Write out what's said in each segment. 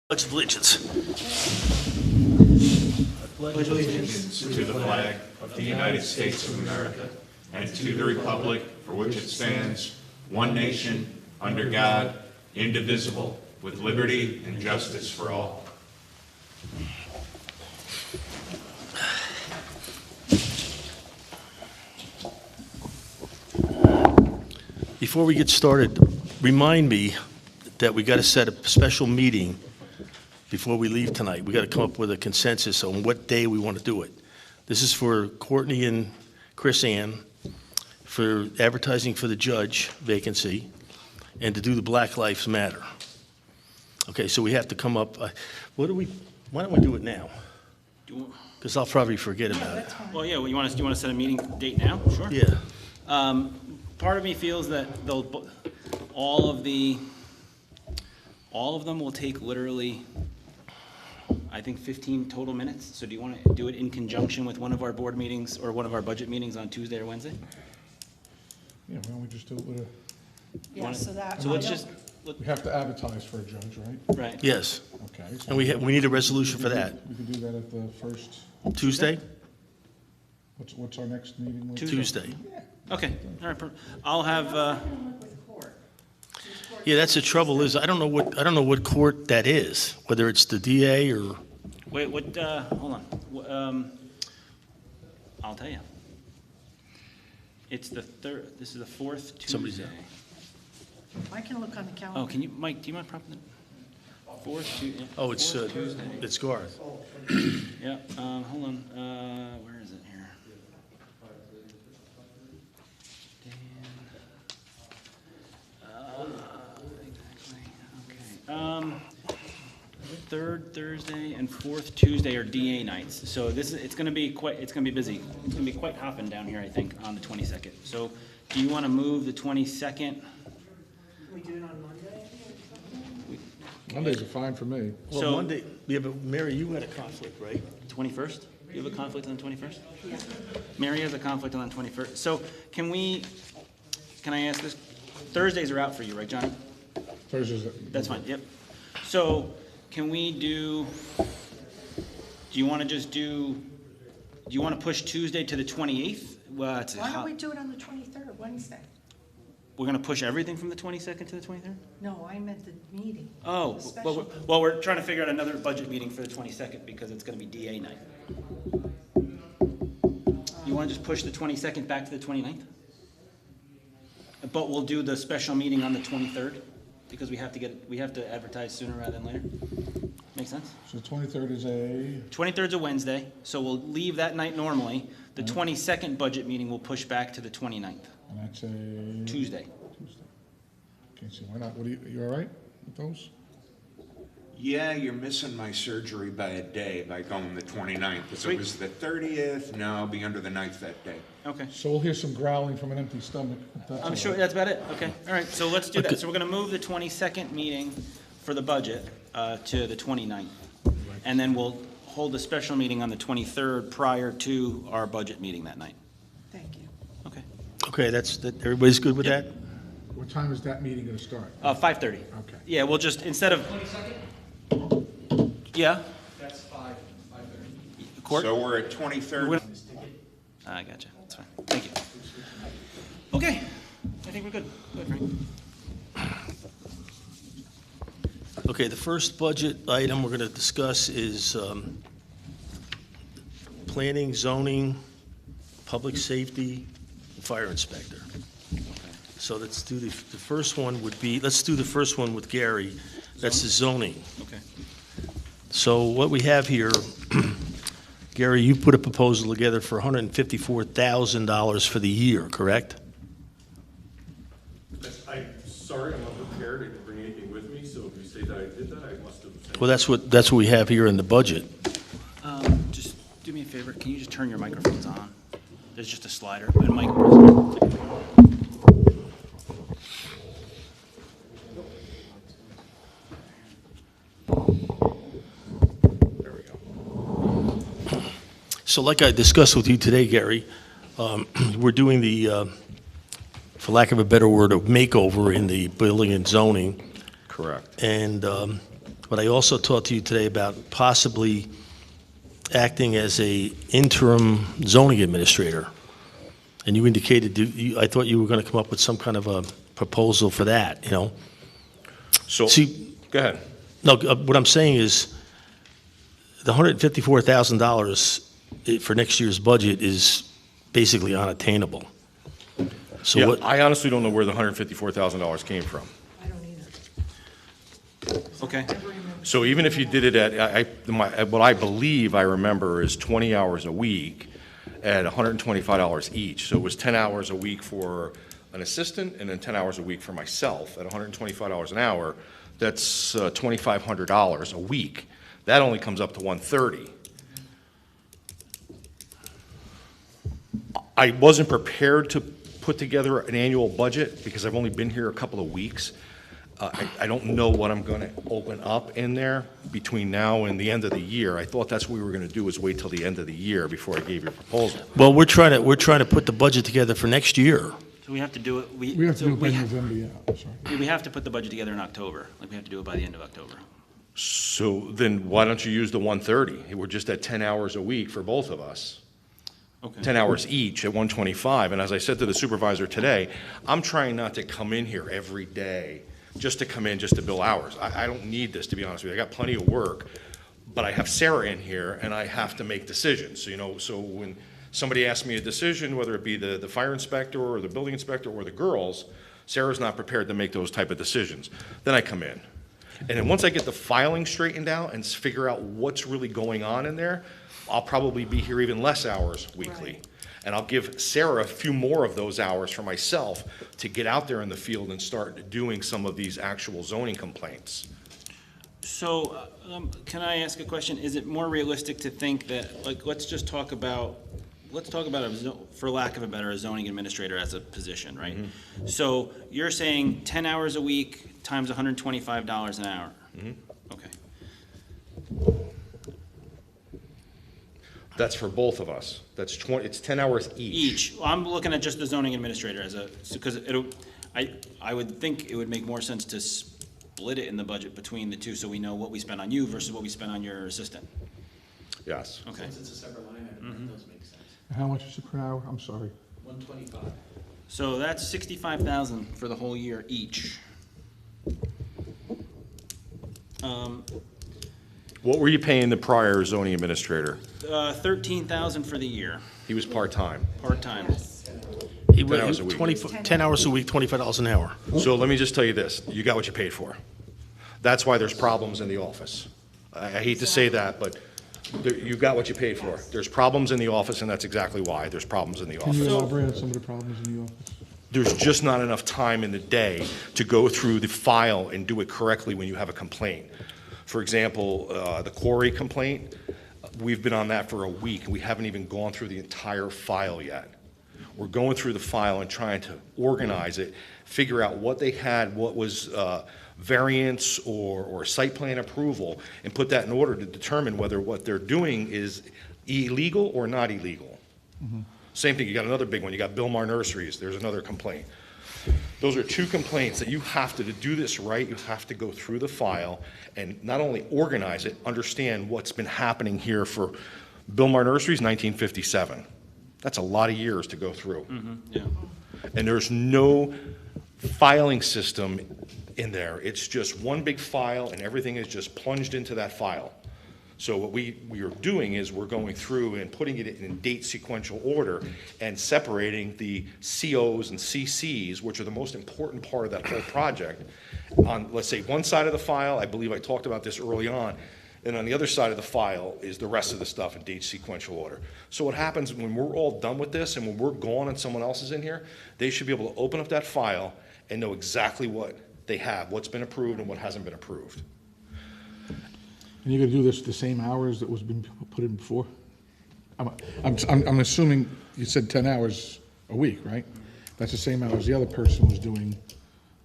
Pledge of allegiance. Pledge allegiance to the flag of the United States of America and to the republic for which it stands, one nation, under God, indivisible, with liberty and justice for all. Before we get started, remind me that we got to set a special meeting before we leave tonight. We got to come up with a consensus on what day we want to do it. This is for Courtney and Chris Ann, for advertising for the judge vacancy, and to do the Black Lives Matter. Okay, so we have to come up, why don't we do it now? Because I'll probably forget about it. Well, yeah, well, you want to set a meeting date now? Sure. Yeah, Part of me feels that all of them will take literally, I think, 15 total minutes. So do you want to do it in conjunction with one of our board meetings or one of our budget meetings on Tuesday or Wednesday? Yeah, why don't we just do it with a, Yeah, so that. So let's just, we have to advertise for a judge, right? right. yes. Okay. so And we need a resolution for that. We can do that at the first, Tuesday? what's our next meeting? with? Tuesday. Okay, all right, I'll have, Yeah, that's the trouble is, I don't know what court that is, whether it's the DA or, wait, hold on. I'll tell you. It's the third, this is the fourth Somebody's Tuesday. I can look on the calendar. Oh, can you, Mike, do you mind prompting the fourth Tuesday? oh, it's Garth. Yeah, hold on, where is it here? Exactly, okay. Third Thursday and fourth Tuesday are DA nights, so it's gonna be busy. It's gonna be quite hopping down here, I think, on the 22nd. So, do you wanna move the 22nd? We do it on Monday? Mondays are fine for me. Well, So- Monday, yeah, but Mary, you had a conflict, right? 21st? You have a conflict on the 21st? Yeah. Mary has a conflict on the 21st. So can I ask this? Thursdays are out for you, right, Johnny? Thursdays. That's fine, yep. So can we do you want to push Tuesday to the 28th? Well, it's a Why don't we do it on the 23rd, Wednesday? we're going to push everything from the 22nd to the 23rd? No, I meant the meeting. Oh, The special. well, we're trying to figure out another budget meeting for the 22nd because it's going to be DA night. You want to just push the 22nd back to the 29th? But we'll do the special meeting on the 23rd because we have to advertise sooner rather than later. Make sense? So 23rd is a, 23rd's a Wednesday, so we'll leave that night normally. The 22nd budget meeting will push back to the 29th, and that's a. Tuesday. Tuesday. Okay, so why not, you all right with those? Yeah, you're missing my surgery by a day by going the 29th. If Sweet. it was the 30th, no, I'll be under the 9th that day. Okay. So we'll hear some growling from an empty stomach. if that's all I'm sure right. that's about it. Okay, all right, so let's do that. So we're gonna move the 22nd meeting for the budget to the 29th. And then we'll hold a special meeting on the 23rd prior to our budget meeting that night. Thank you. Okay. Okay, everybody's good with that? What time is that meeting gonna start? 5:30. Okay. Yeah, we'll just, instead of. Yeah? That's 5:30. Court? So we're at 23rd. I gotcha, that's fine. Thank you. Okay, I think we're good. Good, Frank. Okay, the first budget item we're going to discuss is planning, zoning, public safety, and fire inspector. So let's do the first one let's do the first one with Gary. That's the zoning. Okay. So what we have here, Gary, you put a proposal together for $154,000 for the year, correct? I'm sorry, I'm not prepared. I didn't bring anything with me, so if you say that I did that, I must have. Well, that's what we have here in the budget. Just do me a favor, can you just turn your microphones on? There's just a slider, and Mike. There we go. So like I discussed with you today, Gary, we're doing the for lack of a better word, a makeover in the building and zoning. Correct. And but I also talked to you today about possibly acting as a interim zoning administrator. And you indicated, I thought you were going to come up with some kind of a proposal for that, you know? So, See- go ahead. No, what I'm saying is, the $154,000 for next year's budget is basically unattainable. So Yeah, what, I honestly don't know where the $154,000 came from. I don't either. Okay. Never remember. So even if you did it what I believe I remember is 20 hours a week at $125 each. So it was 10 hours a week for an assistant and then 10 hours a week for myself at $125 an hour. That's $2,500 a week. That only comes up to $130. I wasn't prepared to put together an annual budget because I've only been here a couple of weeks. I don't know what I'm going to open up in there between now and the end of the year. I thought that's what we were going to do, is wait till the end of the year before I gave you a proposal. well, we're trying to put the budget together for next year. So we have to do it, We have to so do it by we November, yeah, I'm sorry. we have to put the budget together in October. Like, we have to do it by the end of October. So then why don't you use the 130? We're just at 10 hours a week for both of us. Okay. 10 hours each at 125. And as I said to the supervisor today, I'm trying not to come in here every day just to come in, just to bill hours. I don't need this, to be honest with you. I got plenty of work, but I have Sarah in here and I have to make decisions. So, so when somebody asks me a decision, whether it be the fire inspector or the building inspector or the girls, Sarah's not prepared to make those type of decisions. Then I come in. And then once I get the filing straightened out and figure out what's really going on in there, I'll probably be here even less hours weekly. Right. And I'll give Sarah a few more of those hours for myself to get out there in the field and start doing some of these actual zoning complaints. So, can I ask a question? Is it more realistic to think that, like, let's talk about for lack of a better, a zoning administrator as a position, right? So you're saying 10 hours a week times $125 an hour? Okay. That's for both of us. That's it's 10 hours each. Each, I'm looking at just the zoning administrator as because I would think it would make more sense to split it in the budget between the two, so we know what we spend on you versus what we spend on your assistant. Yes. Okay. Since it's a separate line item, that does make sense. How much is it per hour? I'm sorry. 125. So that's 65,000 for the whole year each. What were you paying the prior zoning administrator? 13,000 for the year, He was part-time. part-time. Yes. He 10 hours a week. 10 hours a week, $25 an hour. So let me just tell you this, you got what you paid for. That's why there's problems in the office. I hate to say that, but you got what you paid for. There's problems in the office, and that's exactly why there's problems in the Can you office. elaborate on some of the problems in the office? There's just not enough time in the day to go through the file and do it correctly when you have a complaint. For example, the quarry complaint, we've been on that for a week, and we haven't even gone through the entire file yet. We're going through the file and trying to organize it, figure out what they had, what was variance or site plan approval, and put that in order to determine whether what they're doing is illegal or not illegal. Same thing, you got another big one, you got Billmar Nurseries, there's another complaint. Those are two complaints that you have to do this right, you have to go through the file and not only organize it, understand what's been happening here for Billmar Nurseries, 1957. That's a lot of years to go through. Yeah. And there's no filing system in there. It's just one big file and everything is just plunged into that file. So what we are doing is we're going through and putting it in date sequential order and separating the COs and CCs, which are the most important part of that whole project. On, let's say, one side of the file, I believe I talked about this early on, and on the other side of the file is the rest of the stuff in date sequential order. So what happens when we're all done with this and when we're gone and someone else is in here, they should be able to open up that file and know exactly what they have, what's been approved and what hasn't been approved. And you're gonna do this the same hours that was been put in before? I'm assuming you said 10 hours a week, right? That's the same hours the other person was doing,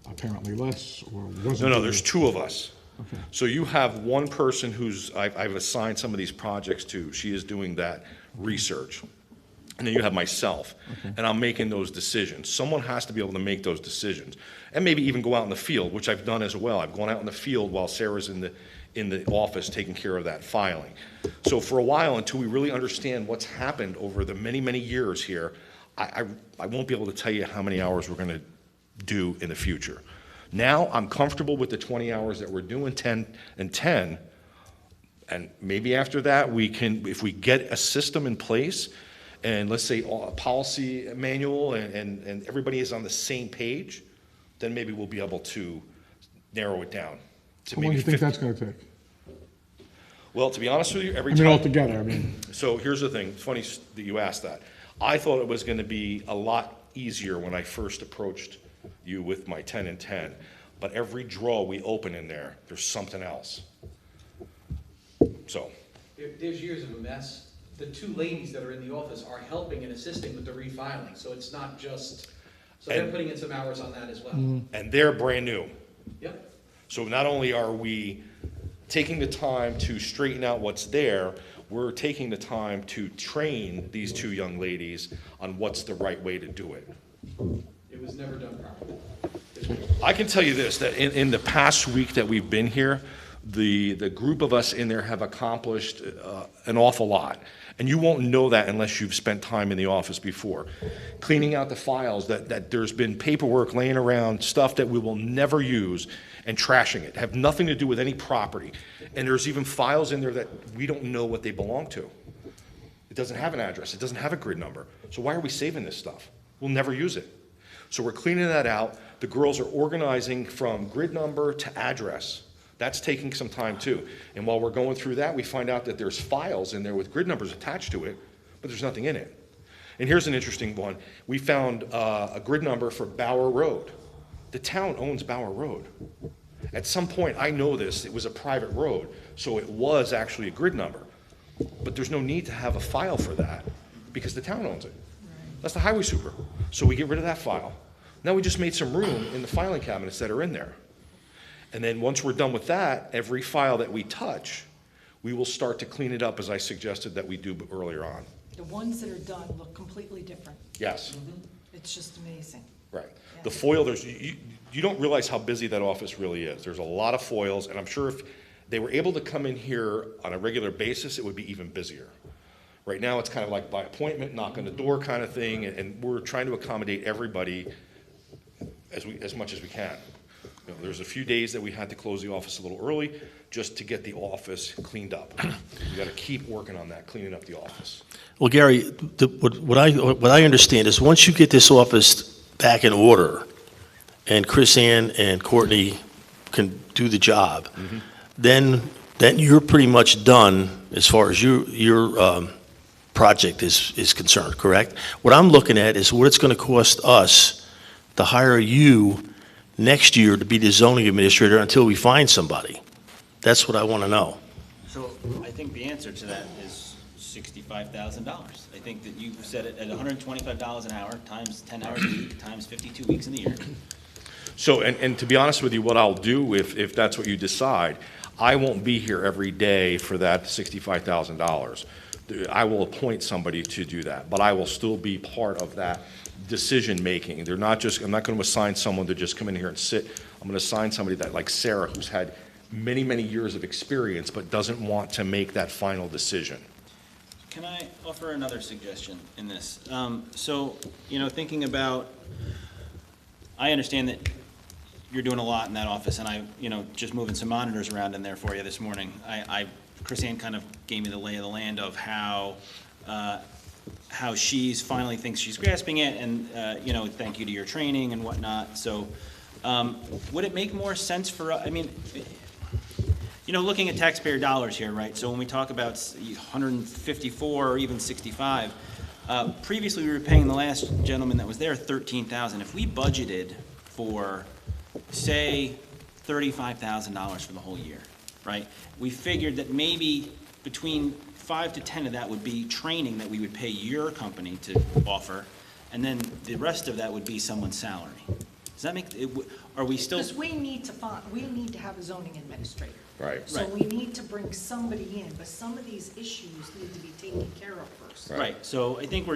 apparently less, or wasn't. No, doing. there's two of us. Okay. So you have one person who's, I've assigned some of these projects to, she is doing that research. and then you have myself, and I'm making those decisions. Someone has to be able to make those decisions, and maybe even go out in the field, which I've done as well. I've gone out in the field while Sarah's in the office taking care of that filing. So for a while, until we really understand what's happened over the many, many years here, I won't be able to tell you how many hours we're gonna do in the future. Now, I'm comfortable with the 20 hours that we're doing, 10 and 10, and maybe after that, we can, if we get a system in place, and let's say a policy manual, and everybody is on the same page, then maybe we'll be able to narrow it down to How long do maybe you think 50. that's gonna take? Well, to be honest with you, every I mean, time. altogether, I mean, So here's the thing, it's funny that you asked that. I thought it was gonna be a lot easier when I first approached you with my 10 and 10, but every draw we open in there, there's something else. So, There's years of a mess. The two ladies that are in the office are helping and assisting with the refiling, so it's not just, so they're And- putting in some hours on that as well. and they're brand new. Yep. So not only are we taking the time to straighten out what's there, we're taking the time to train these two young ladies on what's the right way to do it. It was never done properly. I can tell you this, that in the past week that we've been here, the group of us in there have accomplished an awful lot. And you won't know that unless you've spent time in the office before. Cleaning out the files, that there's been paperwork laying around, stuff that we will never use, and trashing it, have nothing to do with any property. And there's even files in there that we don't know what they belong to. It doesn't have an address, it doesn't have a grid number. So why are we saving this stuff? We'll never use it. So we're cleaning that out. The girls are organizing from grid number to address. That's taking some time too. And while we're going through that, we find out that there's files in there with grid numbers attached to it, but there's nothing in it. And here's an interesting one. We found a grid number for Bauer Road. The town owns Bauer Road. At some point, I know this, it was a private road, so it was actually a grid number. But there's no need to have a file for that because the town owns it. That's the highway super. So we get rid of that file. Now we just made some room in the filing cabinets that are in there. And then once we're done with that, every file that we touch, we will start to clean it up as I suggested that we do earlier on. The ones that are done look completely different. Yes, It's just amazing. right. The foil, you don't realize how busy that office really is. There's a lot of foils, and I'm sure if they were able to come in here on a regular basis, it would be even busier. Right now, it's kind of like by appointment, knock on the door kind of thing, and we're trying to accommodate everybody as much as we can. You know, there's a few days that we had to close the office a little early just to get the office cleaned up. We got to keep working on that, cleaning up the office. Well, Gary, what I understand is once you get this office back in order, and Chris Ann and Courtney can do the job, then you're pretty much done as far as your project is concerned, correct? What I'm looking at is what it's going to cost us to hire you next year to be the zoning administrator until we find somebody. That's what I want to know. So I think the answer to that is $65,000. I think that you said it at $125 an hour times 10 hours a week times 52 weeks in the year. So, and to be honest with you, what I'll do if that's what you decide, I won't be here every day for that $65,000. I will appoint somebody to do that, but I will still be part of that decision-making. I'm not going to assign someone to just come in here and sit. I'm going to assign somebody that, like Sarah, who's had many, many years of experience, but doesn't want to make that final decision. Can I offer another suggestion in this? So, thinking about, I understand that you're doing a lot in that office, and I, just moving some monitors around in there for you this morning. Chris Ann kind of gave me the lay of the land of how she's finally thinks she's grasping it, and, thank you to your training and whatnot. So, would it make more sense for, looking at taxpayer dollars here, right? So when we talk about 154 or even 65, previously we were paying the last gentleman that was there $13,000. If we budgeted for, say, $35,000 for the whole year, right? We figured that maybe between 5 to 10 of that would be training that we would pay your company to offer, and then the rest of that would be someone's salary. Does that make, are we still? Because we need to have a zoning administrator. Right. So Right. we need to bring somebody in, but some of these issues need to be taken care of first. Right, so I think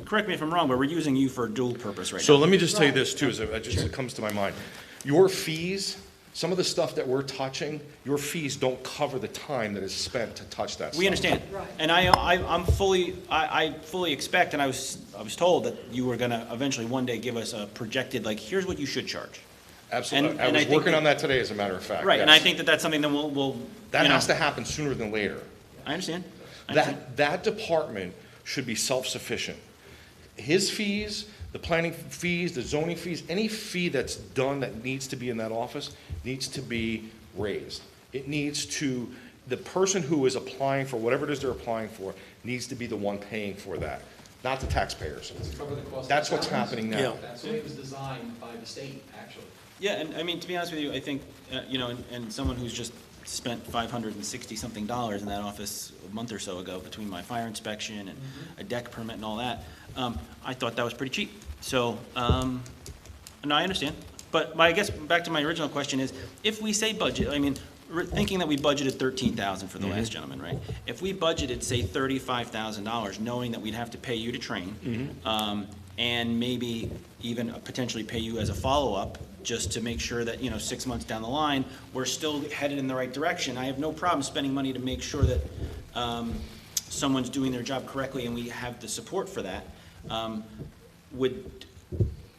correct me if I'm wrong, but we're using you for dual purpose right now. So let me just tell you this too, as it comes to my mind. Your fees, some of the stuff that we're touching, your fees don't cover the time that is spent to touch that stuff. We understand. Right. And I fully expect, and I was told that you were gonna eventually one day give us a projected, like, here's what you should charge. Absolutely. and I I was think working that- on that today, as a matter of fact. Right, and I yes. think that that's something that we'll, That you know, has to happen sooner than later. I understand. I understand. That department should be self-sufficient. His fees, the planning fees, the zoning fees, any fee that's done that needs to be in that office needs to be raised. It needs to, the person who is applying for whatever it is they're applying for needs to be the one paying for that, not the taxpayers. Cover the cost of That's what's salaries. happening Yeah. now. That's the way it was designed by the state, actually. Yeah, and I mean, to be honest with you, I think, you know, and someone who's just spent $560-something in that office a month or so ago between my fire inspection and a deck permit and all that, I thought that was pretty cheap. So, no, I understand. But I guess, back to my original question is, if we say budget, I mean, thinking that we budgeted $13,000 for the last gentleman, right? If we budgeted, say, $35,000, knowing that we'd have to pay you to train, and maybe even potentially pay you as a follow-up, just to make sure that, 6 months down the line, we're still headed in the right direction. I have no problem spending money to make sure that someone's doing their job correctly and we have the support for that.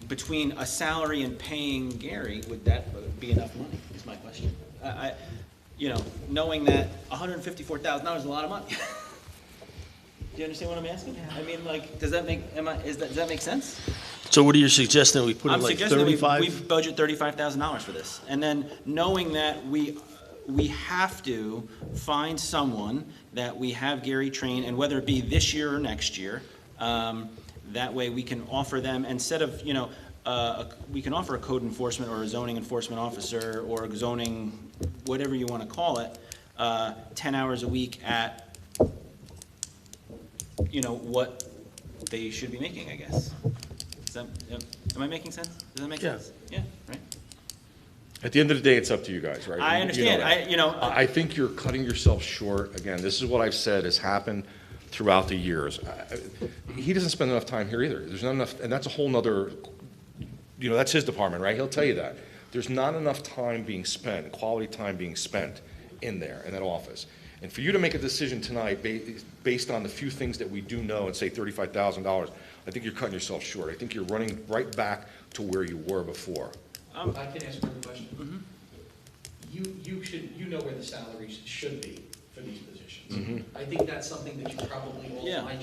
Between a salary and paying Gary, would that be enough money, is my question. Knowing that $154,000 is a lot of money. Do you understand what I'm asking? Yeah. I mean, like, does that make sense? So what are you suggesting, we put in I'm like suggesting that 35? we budget $35,000 for this. And then knowing that we have to find someone that we have Gary train, and whether it be this year or next year, that way we can offer them, instead of, we can offer a code enforcement or a zoning enforcement officer or a zoning, whatever you want to call it, 10 hours a week at, what they should be making, I guess. Am I making sense? Does that make Yeah. sense? Yeah, right? At the end of the day, it's up to you guys, right? I You know understand. that. I think you're cutting yourself short. Again, this is what I've said has happened throughout the years. He doesn't spend enough time here either. There's not enough, and that's a whole nother, that's his department, right? He'll tell you that. There's not enough time being spent, quality time being spent in there, in that office. And for you to make a decision tonight based on the few things that we do know and say $35,000, I think you're cutting yourself short. I think you're running right back to where you were before. I can ask one question. You know where the salaries should be for these positions. I think that's something that you probably all Yeah. line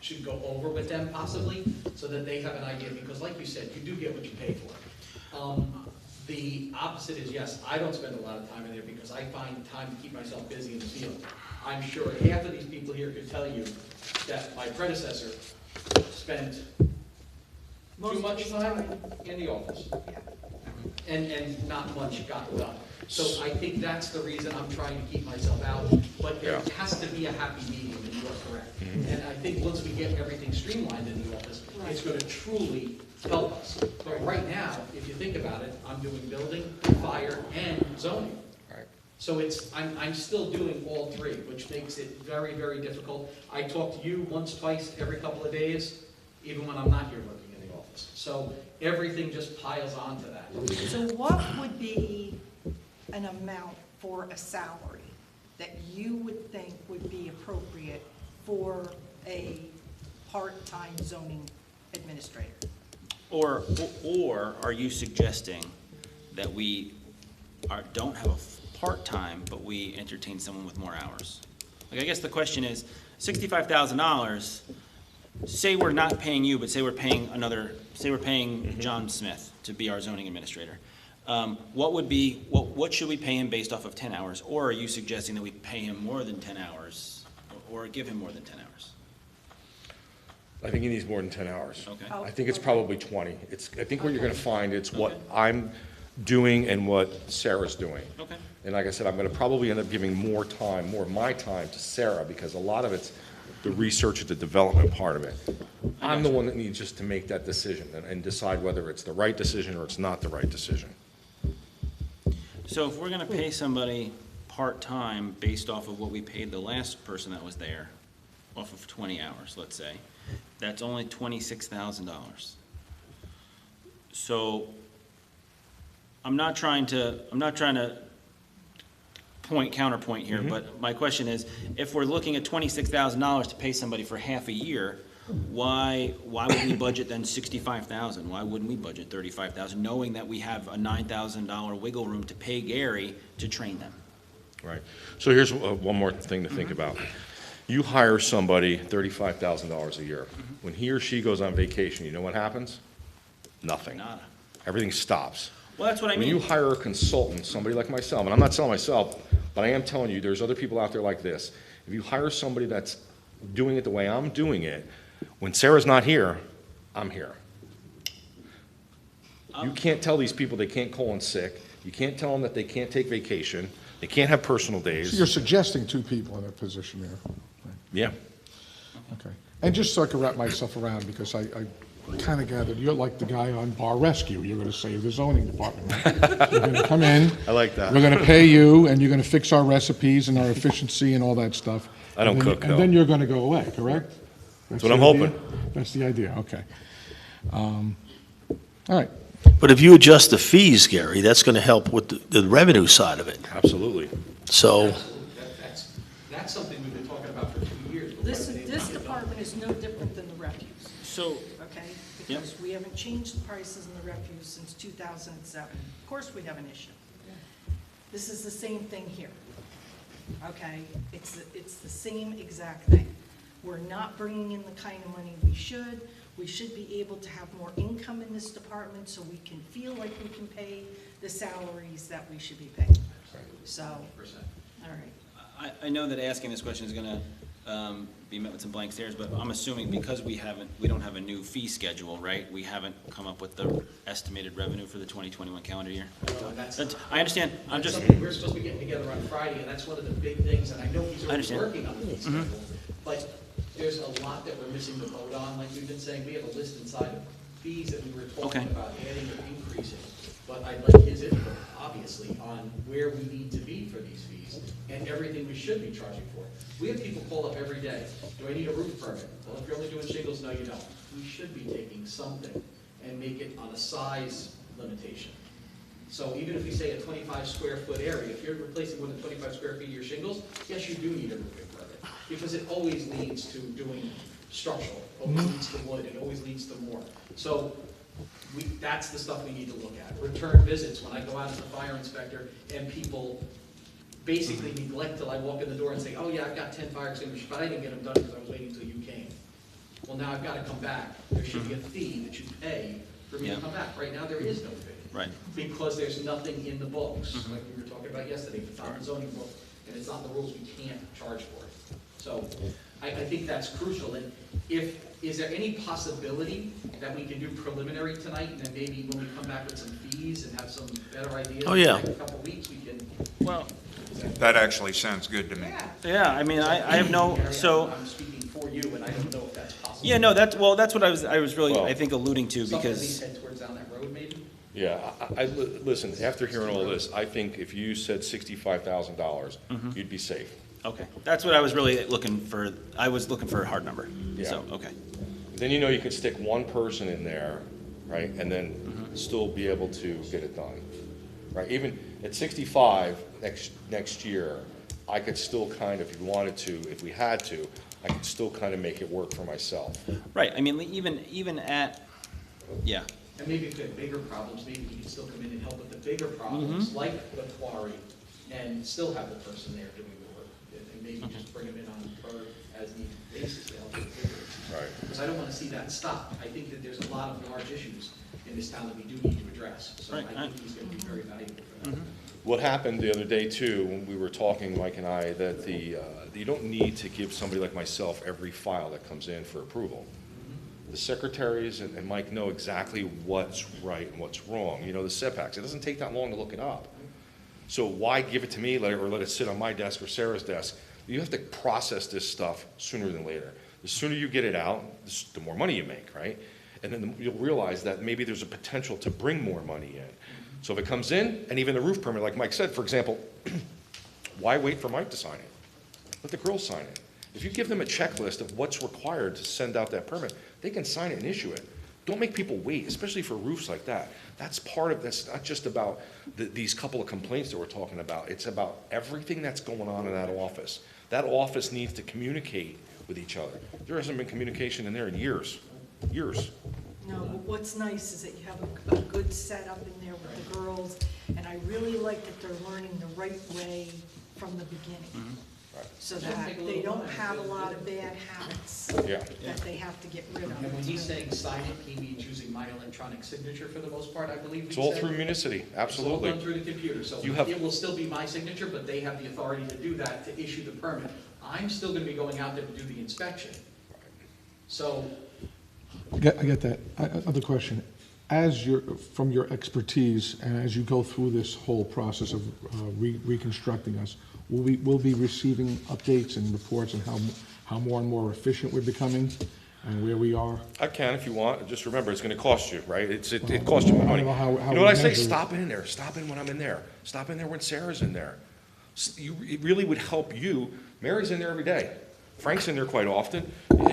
should go over with them possibly, so that they have an idea, because like you said, you do get what you pay for. The opposite is, yes, I don't spend a lot of time in there because I find time to keep myself busy in the field. I'm sure half of these people here could tell you that my predecessor spent too much time in the office. And not much got done. So I think that's the reason I'm trying to keep myself out, but there Yeah. has to be a happy medium, and you are correct. And I think once we get everything streamlined in the office, it's gonna truly help us. But right now, if you think about it, I'm doing building, fire, and zoning. Right. So I'm still doing all three, which makes it very, very difficult. I talk to you once, twice, every couple of days, even when I'm not here working in the office. So everything just piles onto that. So what would be an amount for a salary that you would think would be appropriate for a part-time zoning administrator? Or are you suggesting that we don't have a part-time, but we entertain someone with more hours? Like, I guess the question is, $65,000, say we're not paying you, but say we're paying John Smith to be our zoning administrator. What should we pay him based off of 10 hours? Or are you suggesting that we pay him more than 10 hours, or give him more than 10 hours? I think he needs more than 10 hours. Okay. I think it's probably 20. I think what you're gonna find, it's what I'm doing and what Sarah's doing. Okay. And like I said, I'm gonna probably end up giving more of my time to Sarah, because a lot of it's the research and the development part of it. I'm the one that needs just to make that decision and decide whether it's the right decision or it's not the right decision. So if we're gonna pay somebody part-time based off of what we paid the last person that was there, off of 20 hours, let's say, that's only $26,000. So I'm not trying to counterpoint here, but my question is, if we're looking at $26,000 to pay somebody for half a year, why would we budget then $65,000? Why wouldn't we budget $35,000, knowing that we have a $9,000 wiggle room to pay Gary to train them? Right. So here's one more thing to think about. You hire somebody $35,000 a year. When he or she goes on vacation, you know what happens? Nothing. Nada. Everything stops. Well, that's what I When you mean. hire a consultant, somebody like myself, and I'm not selling myself, but I am telling you, there's other people out there like this. If you hire somebody that's doing it the way I'm doing it, when Sarah's not here, I'm here. You can't tell these people they can't call in sick. You can't tell them that they can't take vacation. They can't have personal So you're days. suggesting two people in a position there. Yeah. Okay. And just so I can wrap myself around, because I kind of gathered, you're like the guy on Bar Rescue. You're going to save the zoning department. Right? You're going to come in. I like that. We're going to pay you, and you're going to fix our recipes and our efficiency and all that stuff. I don't And then- cook, And though. then you're going to go away, correct? That's what the I'm idea? hoping. That's the idea, okay. All right. But if you adjust the fees, Gary, that's going to help with the revenue side of it. Absolutely. So, Absolutely. That's something we've been talking about for 2 years. We're This, running into this money. department is no different than the refuse, So, okay? Yep. Because we haven't changed the prices in the refuse since 2007. Of course, we have an issue. This is the same thing here, okay? It's the same exact thing. We're not bringing in the kind of money we should. We should be able to have more income in this department so we can feel like we can pay the salaries that we should be paying. So, all 100%. right. I know that asking this question is gonna be met with some blank stares, but I'm assuming because we don't have a new fee schedule, right? We haven't come up with the estimated revenue for the 2021 calendar year. I understand, I'm That's just, something we're supposed to be getting together on Friday, and that's one of the big things, and I know he's I already understand. working on the fee schedule, but there's a lot that we're missing the boat on, like we've been saying, we have a list inside of fees that we were talking Okay. about adding or increasing, but I'd like his input, obviously, on where we need to be for these fees, and everything we should be charging for. We have people call up every day, do I need a roof permit? Well, if you're only doing shingles, no, you don't. We should be taking something and make it on a size limitation. So even if we say a 25 square foot area, if you're replacing more than 25 square feet of your shingles, yes, you do need a roofing permit. Because it always leads to doing structural, always leads to wood, it always leads to more. So that's the stuff we need to look at. Return visits, when I go out as a fire inspector and people basically neglect till I walk in the door and say, oh yeah, I've got 10 fire extinguishers, but I didn't get them done because I was waiting until you came. Well, now I've got to come back. There should be a fee that you pay for me to Yeah. come back. Right now, there is no fee. right. Because there's nothing in the books, like we were talking about yesterday, the town zoning book, and it's not in the rules, we can't charge for it. So I think that's crucial, and is there any possibility that we can do preliminary tonight, and then maybe when we come back with some fees and have some better ideas? Oh, yeah. In the next couple of weeks, we can. Well, That actually sounds good to me. yeah, I mean, I have no, so, I'm speaking for you, and I don't know if that's possible. yeah, no, that's what I was really, Well- I think, alluding to, Something at because, least head towards down that road, maybe? Yeah, listen, after hearing all this, I think if you said $65,000, you'd be safe. okay, that's what I was really looking for. I was looking for a hard number, so, Yeah. okay. Then you know you could stick one person in there, right, and then still be able to get it done, right? Even at 65 next year, I could still kind of, if you wanted to, if we had to, I could still kind of make it work for myself. Right, I mean, even at, yeah, And maybe if we have bigger problems, maybe he can still come in and help with the bigger problems, like the quarry, and still have the person there doing the work. And maybe just bring him in on per as needed basis to help with the bigger. Right. Because I don't want to see that stop. I think that there's a lot of large issues in this town that we do need to address. So I Right, right. think he's going to be very valuable for that. What happened the other day too, when we were talking, Mike and I, that you don't need to give somebody like myself every file that comes in for approval. The secretaries and Mike know exactly what's right and what's wrong. You know, the setbacks, it doesn't take that long to look it up. So why give it to me or let it sit on my desk or Sarah's desk? You have to process this stuff sooner than later. The sooner you get it out, the more money you make, right? And then you'll realize that maybe there's a potential to bring more money in. So if it comes in, and even the roof permit, like Mike said, for example, why wait for Mike to sign it? Let the girls sign it. If you give them a checklist of what's required to send out that permit, they can sign it and issue it. Don't make people wait, especially for roofs like that. That's not just about these couple of complaints that we're talking about. It's about everything that's going on in that office. That office needs to communicate with each other. There hasn't been communication in there in years, years. No, but what's nice is that you have a good setup in there with the girls, and I really like that they're learning the right way from the beginning. So that they don't have a lot of bad habits Yeah. that they have to get rid of. And when he's saying sign it, he means using my electronic signature for the most part, I believe he It's said. all through Municity, It's all absolutely. done through the computer, so You have- it will still be my signature, but they have the authority to do that, to issue the permit. I'm still gonna be going out there to do the inspection. So, I get that. Other question. From your expertise, and as you go through this whole process of reconstructing us, we'll be receiving updates and reports on how more and more efficient we're becoming and where we are? I can if you want. Just remember, it's gonna cost you, right? It costs you I don't money. know how You know we what I say? measure it. Stop in there. Stop in when I'm in there. Stop in there when Sarah's in there. It really would help you. Mary's in there every day. Frank's in there quite often.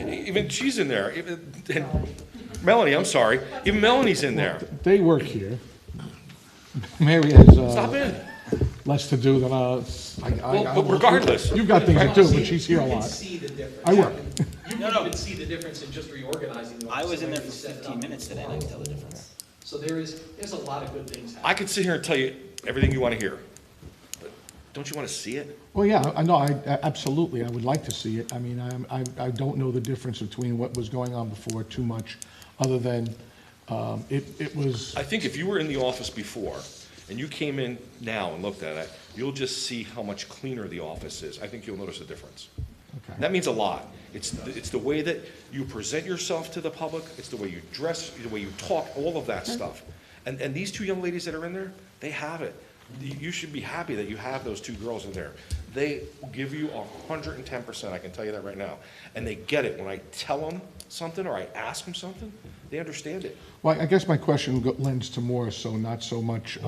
Even she's in there. And Melanie, I'm sorry. Even Melanie's in there. They work here. Mary has Stop in. less to do than us. But regardless. You've got things to do, but she's here a you can lot. see the difference. I work. You No, can no. even see the difference in just reorganizing the I office was in the there way for we set it 15 up. minutes today, and I can tell the difference. So there's a lot of good things happening. I could sit here and tell you everything you want to hear. But don't you want to see it? Well, yeah, I know, absolutely, I would like to see it. I mean, I don't know the difference between what was going on before too much, other than, it was, I think if you were in the office before and you came in now and looked at it, you'll just see how much cleaner the office is. I think you'll notice a difference. okay. That means a lot. It's the way that you present yourself to the public, it's the way you dress, the way you talk, all of that stuff. And these two young ladies that are in there, they have it. You should be happy that you have those two girls in there. They give you 110%, I can tell you that right now. And they get it. When I tell them something or I ask them something, they understand it. Well, I guess my question lends to more so, not so much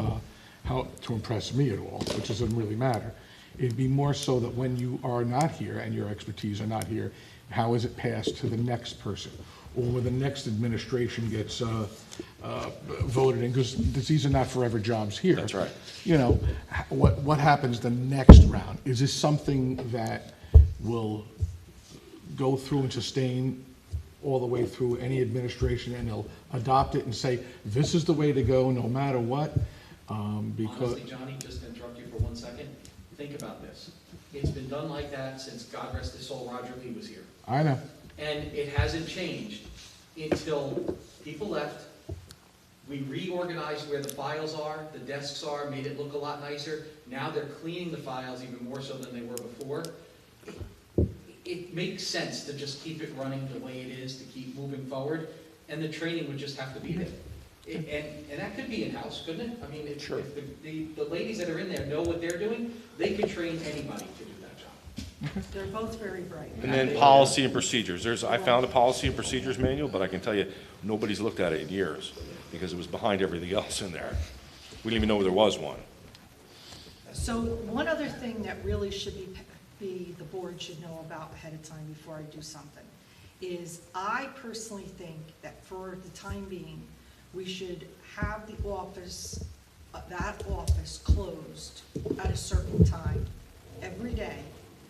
how to impress me at all, which doesn't really matter. It'd be more so that when you are not here and your expertise are not here, how is it passed to the next person? Or when the next administration gets voted in, because these are not forever jobs here. That's right. You know, what happens the next round? Is this something that will go through and sustain all the way through any administration, and they'll adopt it and say, this is the way to go, no matter what? Because, Honestly, Johnny, just to interrupt you for 1 second, think about this. It's been done like that since, God rest his soul, Roger Lee was here. I know, And it hasn't changed until people left. We reorganized where the files are, the desks are, made it look a lot nicer. Now they're cleaning the files even more so than they were before. It makes sense to just keep it running the way it is, to keep moving forward, and the training would just have to be there. And that could be in-house, couldn't it? I mean, if the ladies that are in there know what they're doing, they could train anybody to do that job. They're both very bright. And then policy and procedures. I found a policy and procedures manual, but I can tell you, nobody's looked at it in years because it was behind everything else in there. We didn't even know there was one. So one other thing that really should be the board should know about ahead of time before I do something, is I personally think that for the time being, we should have the office, that office closed at a certain time every day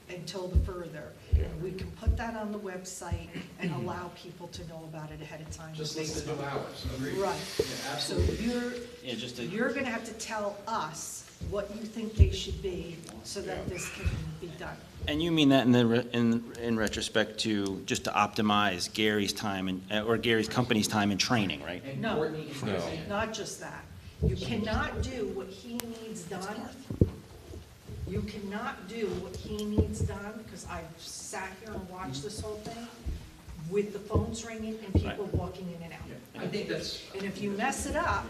until the further. And we can put that on the website and allow people to know about it ahead of time. Just list the new hours. Agreed. Right. Yeah, So absolutely. Yeah, just to, you're gonna have to tell us what you think they should be so that this can be done. and you mean that in retrospect to, just to optimize Gary's time and, or Gary's company's time in training, right? And No. Courtney is No. saying. Not just that. You cannot do what he needs done. You cannot do what he needs done, because I've sat here and watched this whole thing, with the phones ringing and people walking in and out. I think that's, And if you mess it up,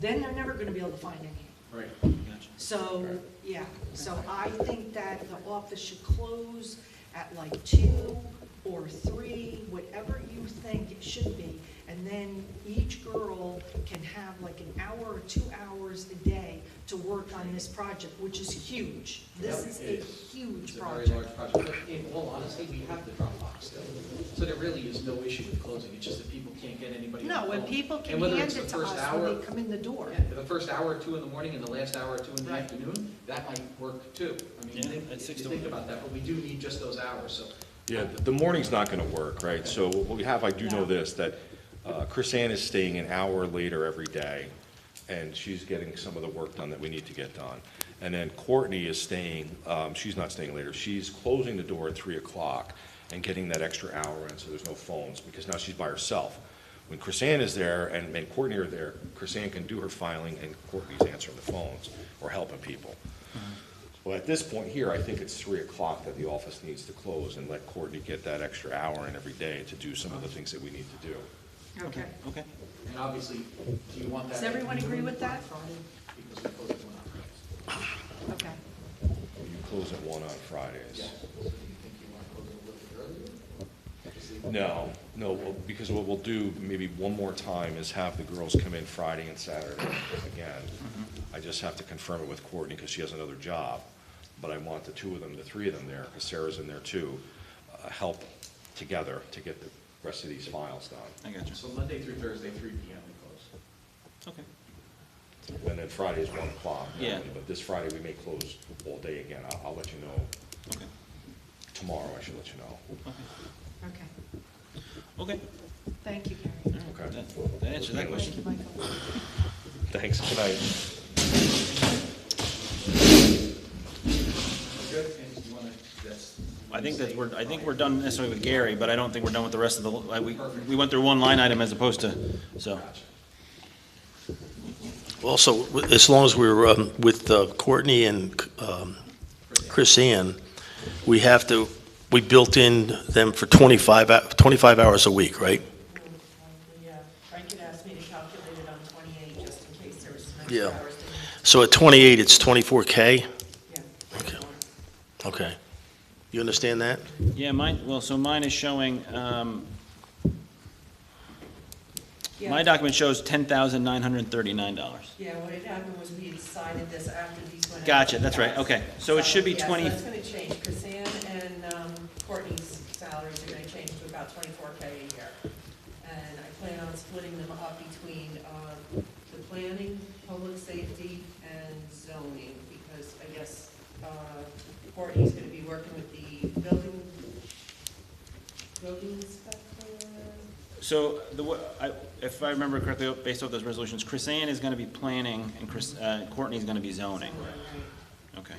then they're never gonna be able to find anything. right. So, yeah, so I think that the office should close at like 2, or 3, whatever you think it should be. And then each girl can have like an hour or 2 hours a day to work on this project, which is huge. This is a huge It's a very project. large project, but in all honesty, we have the Dropbox still. So there really is no issue with closing, it's just that people can't get anybody on the No, phone. and people can And whether hand it's the it to first us when hour- they come in the door. Yeah, for the first hour or 2 in the morning and the last hour or 2 in the Right. afternoon, that might work too. I mean, Yeah, think- at 6 you to think 1. about that, but we do need just those hours, so. Yeah, the morning's not gonna work, right? So what we have, I do know this, that Chris Ann is staying an hour later every day, and she's getting some of the work done that we need to get done. And then Courtney is staying, she's not staying later, she's closing the door at 3 o'clock and getting that extra hour in, so there's no phones, because now she's by herself. When Chris Ann is there and Courtney are there, Chris Ann can do her filing and Courtney's answering the phones or helping people. Well, at this point here, I think it's 3 o'clock that the office needs to close and let Courtney get that extra hour in every day to do some of the things that we need to do. Okay. Okay. And obviously, do you want that? Does everyone agree with that? Because we close at 1 o'clock. Okay. You close at 1 on Fridays. Yeah. So do you think you want to close it a little bit earlier? Just leave it- No, because what we'll do, maybe one more time, is have the girls come in Friday and Saturday again. I just have to confirm it with Courtney because she has another job, but I want the 2 of them, the 3 of them there, because Sarah's in there too, help together to get the rest of these files done. I got you. So Monday through Thursday, 3 PM we close. Okay. And then Friday's 1 o'clock. Yeah. But this Friday, we may close all day again. I'll let you know. Okay. Tomorrow, I should let you know. Okay. Okay. Thank you, Gary. Okay. That answers that question. Thank you, Michael. Thanks. Good night. Good, and do you want to, that's. I think we're done necessarily with Gary, but I don't think we're done with the rest of the, we went through one line item as opposed to, so. Also, as long as we're with Courtney and Chris Ann, we built in them for 25 hours a week, right? Yeah, Frank had asked me to calculate it on 28, just in case there was some Yeah. extra hours. So at 28, it's 24K? Yeah. Okay. Okay. You understand that? Yeah, mine is showing, Yeah. my document shows $10,939. Yeah, what had happened was we had decided this after these went out. Gotcha, that's right, okay. So it should be yeah, 20, so that's gonna change. Chrisanne and Courtney's salaries are gonna change to about 24K a year. And I plan on splitting them up between the planning, public safety, and zoning, because I guess Courtney's gonna be working with the building inspector. so if I remember correctly, based off those resolutions, Chris Ann is gonna be planning and Courtney's gonna be zoning. Okay.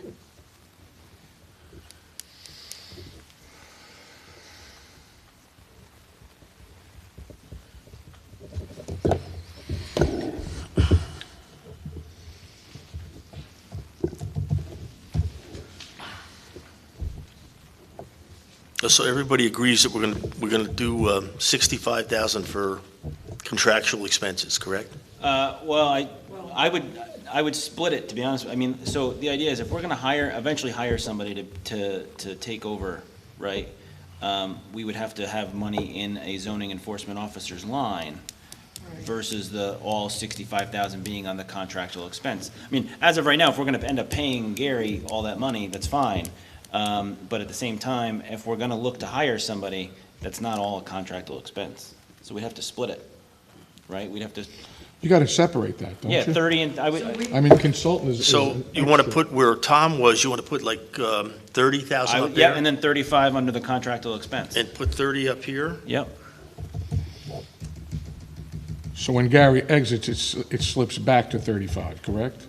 So everybody agrees that we're gonna do 65,000 for contractual expenses, correct? Well, I would split it, to be honest. I mean, so the idea is if we're gonna eventually hire somebody to take over, right? We would have to have money in a zoning enforcement officer's line versus all 65,000 being on the contractual expense. I mean, as of right now, if we're gonna end up paying Gary all that money, that's fine. But at the same time, if we're gonna look to hire somebody, that's not all a contractual expense. So we'd have to split it, right? We'd have to, You got to separate that, don't you? yeah, 30 and, I mean, consultant is. So is you want to extra. put where Tom was, you want to put like 30,000 up yeah, there? and then 35 under the contractual expense. And put 30 up here? Yep, So when Gary exits, it slips back to 35, correct?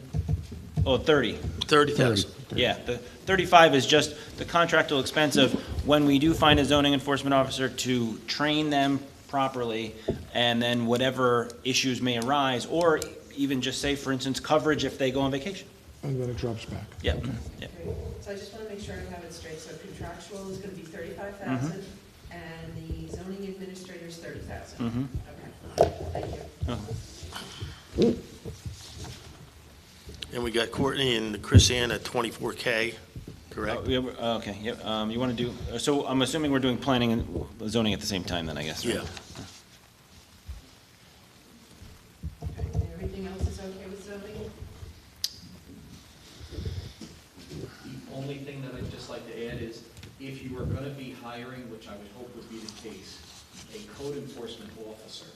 oh, 30, 30,000. yeah. The 35 is just the contractual expense of when we do find a zoning enforcement officer to train them properly, and then whatever issues may arise, or even just say, for instance, coverage if they go on vacation. And then it drops back. Yep, yep. Okay, so I just want to make sure I have it straight. So contractual is going to be 35,000, and the zoning administrator's 30,000. Mhm. Okay, thank you. And we got Courtney and Chris Ann at 24K. correct? Oh, yeah, okay, yep, you want to do, so I'm assuming we're doing planning and zoning at the same time then, I guess, right? Yeah. And everything else is okay with zoning? The only thing that I'd just like to add is, if you were gonna be hiring, which I would hope would be the case, a code enforcement officer,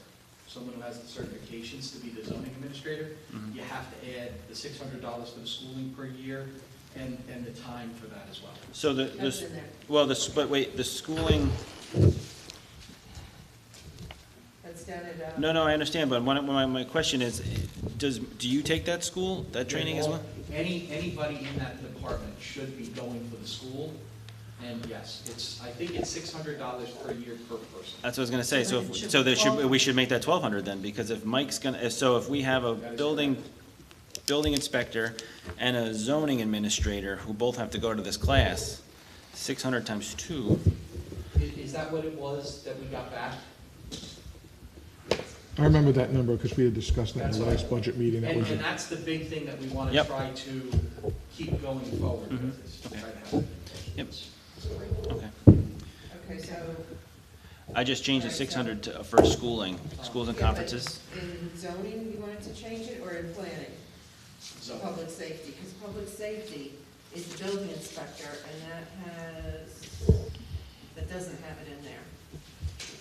someone who has the certifications to be the zoning administrator, you have to add the $600 for the schooling per year and the time for that as well. So the, That's this, in there. well, this, but wait, the schooling, That's down at, no, I understand, but my question is, do you take that school, that training as well? Anybody in that department should be going for the school, and yes, I think it's $600 per year per person. That's what I was gonna say, so, So then it should so be there should, 12. we should make that 1,200 then, because if Mike's gonna, so if we have a building inspector and a zoning administrator who both have to go to this class, 600 times 2, Is that what it was that we got back? I remember that number because we had discussed that in That's the what I- last budget meeting. That And, was, and that's the big thing that we want to Yep. try to keep going forward with, is to Okay. try to have. Yep. okay. okay, so. I just changed the 600 to, for schooling, schools and Yeah, but conferences. In zoning, you wanted to change it, or in planning? So, Public safety, because public safety is the building inspector, and that doesn't have it in there.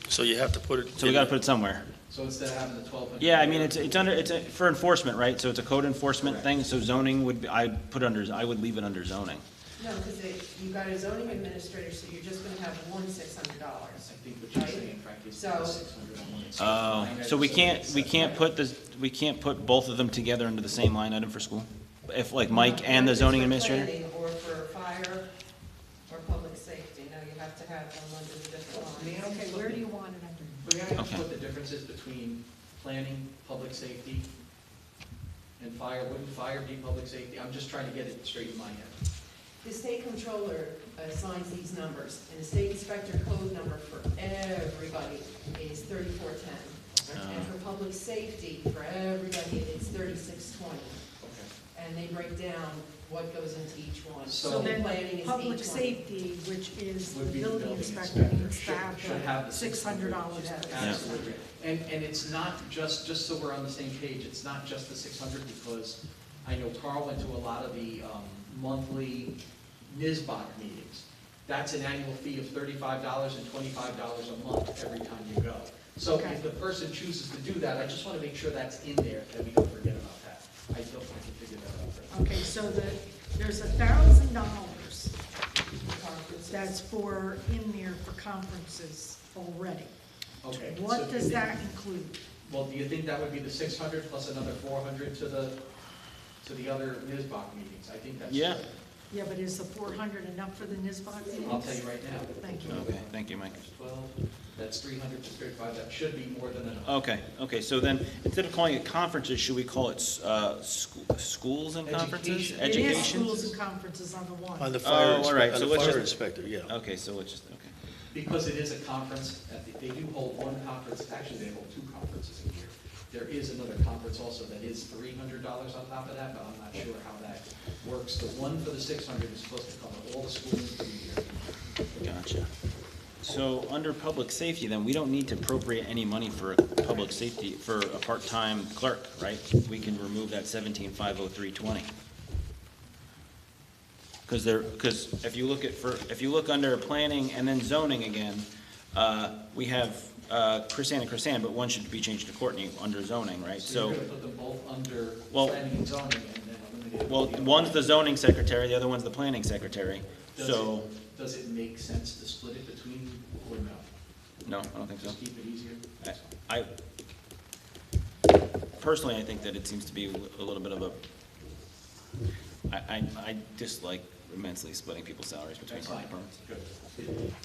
So you have to put it. So we gotta put it somewhere. so instead of having the 1,200. Yeah, I mean, it's under, for enforcement, right? So it's a code enforcement thing, so zoning would, I would leave it under zoning. No, because you got a zoning administrator, so you're just gonna have one $600. I think what you're saying, Frank, is So- the 600 on one. It's Oh, fine, so we so can't, it's we separate. can't put the, we can't put both of them together into the same line item for school? If like Mike and the zoning administrator? For planning, or for fire, or public safety, no, you have to have them under the different lines. Okay, where do you want it under? May I ask Okay. what the difference is between planning, public safety, and fire? Wouldn't fire be public safety? I'm just trying to get it straight in my head. The state controller assigns these numbers, and the state inspector code number for everybody is 3410. And for public safety, for everybody, it's 3620. Okay. And they break down what goes into each one. So then planning is public 820. safety, which is the Would be the building building inspector, inspector. needs to Should have have the the $600 added. Absolutely. And it's not just so we're on the same page, it's not just the 600, because I know Carl went to a lot of the monthly NISBOC meetings. That's an annual fee of $35 and $25 a month every time you go. So Okay. if the person chooses to do that, I just want to make sure that's in there, that we don't forget about that. I can figure that out. Fred. Okay, so there's $1,000 Conferences. that's in there for conferences already. Okay. so What do you does think- that include? Well, do you think that would be the 600 plus another 400 to the other NISBOC meetings? I think that's. Yeah. Yeah, but is the 400 enough for the NISBOC meetings? I'll tell you right now. Thank you. Okay, thank you, Mike. 12, that's 300 to 35, that should be more than enough. Okay, so then, instead of calling it conferences, should we call it, schools and conferences? Education. It is Education? schools and conferences on the one. On the Oh, all right, on so the let's fire just- inspector, yeah. Okay, so let's just, okay. Because it is a conference, they do hold one conference, actually they hold two conferences a year. There is another conference also that is $300 on top of that, but I'm not sure how that works. The one for the 600 is supposed to cover all the schooling for the year. Gotcha. So, under public safety, then, we don't need to appropriate any money for public safety, for a part-time clerk, right? We can remove that 17,503.20. Because if you look under planning and then zoning again, we have Chris-Ann and Chris-Ann, but one should be changed to Courtney under zoning, right? So So, you're gonna put them both under Well- planning and zoning and then eliminate. well, one's the zoning secretary, the other one's the planning secretary, so, Does it make sense to split it between, or no? no, I don't think so. Just keep it easier? I personally, I think that it seems to be a little bit of a, I dislike immensely splitting people's salaries between That's different fine. departments. Good.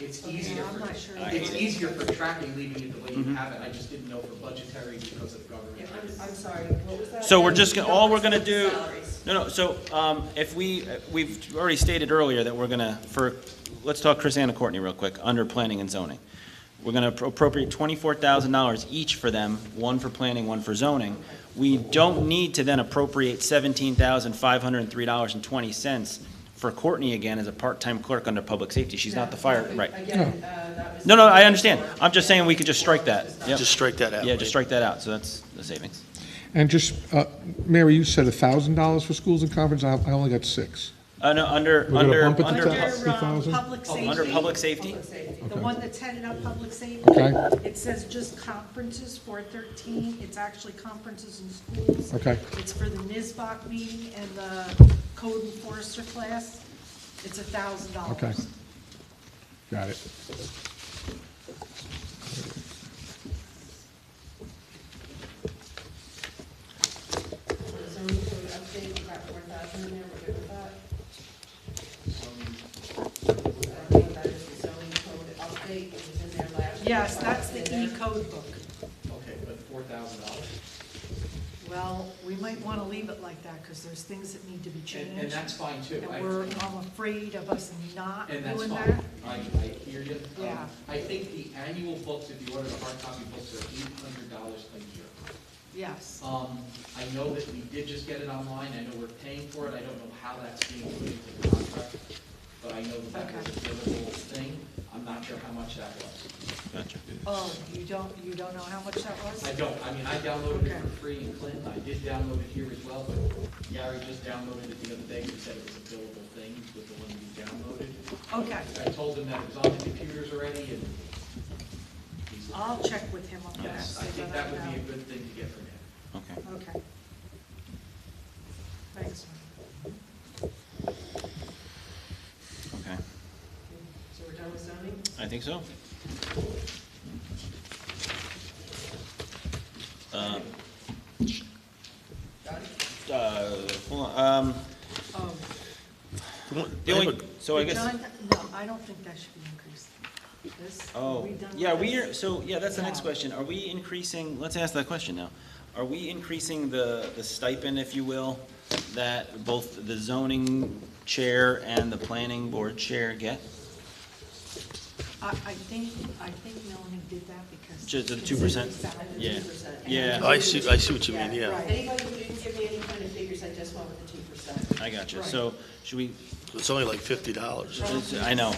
It's Okay, easier I'm for, not sure. I it's hate it. easier for tracking, leaving it the way you Mhm. have it. I just didn't know for budgetary because of government. Yeah, I'm sorry, what was that? So we're just gonna, all we're gonna Salaries. do, no, so, if we've already stated earlier that we're gonna, let's talk Chris-Ann and Courtney real quick, under planning and zoning. We're gonna appropriate $24,000 each for them, one for planning, one for zoning. We don't need to then appropriate $17,503.20 for Courtney, again, is a part-time clerk under public safety. She's not the fire, right? Again, that was. No, I understand. I'm just saying we could just strike that. Yep. Just strike that out. Yeah, just strike that out, so that's the savings. And just, Mary, you said $1,000 for schools and conference, I only got 6. No, under, We're gonna under, bump it to under, 3,000? Public safety. under public safety? Public safety. The one that's headed up public safety. Okay. It says just conferences, 413, it's actually conferences in schools. Okay. It's for the NISBOC meeting and the code enforcer class, it's $1,000. Okay. Got it. The zoning code update, we got 4,000 in there, we're good with that. I think that is the zoning code update, it was in there last year. Yes, that's the In there. E-code book. Okay, but $4,000. Well, we might want to leave it like that, because there's things that need to be And changed. that's fine too. I'm afraid of us not And that's doing fine. that. I hear you. Yeah. I think the annual books, if you order the hard copy books, are $800 a year. Yes. I know that we did just get it online, I know we're paying for it, I don't know how that's being put into the contract, but I know that that was a billable thing, I'm not sure how much that was. Gotcha. Oh, you don't know how much that was? I don't, I mean, I downloaded it Okay. for free in Clinton, I did download it here as well, but Gary just downloaded it the other day, he said it was a billable thing with the one you downloaded. Okay, I told him that it was on the computers already, and he's, I'll check with him on that. yes, I so think that that I would be a know. good thing to get from him. Okay. Okay. Thanks. Okay. So we're done with zoning? I think so. Uh, Hold on, Oh, the only, so I guess. John, no, I don't think that should be increased. This, are Oh, we done with yeah, this? that's the next Yeah. question. Are we increasing, let's ask that question now. Are we increasing the stipend, if you will, that both the zoning chair and the planning board chair get? I think Melanie did that because. Just the 2%? Yeah. 2%. Yeah. I see what you mean, yeah. Right. Anybody who didn't give me any kind of figures, I just went with the 2%. I got you. Right. So should we, It's only like $50. I know.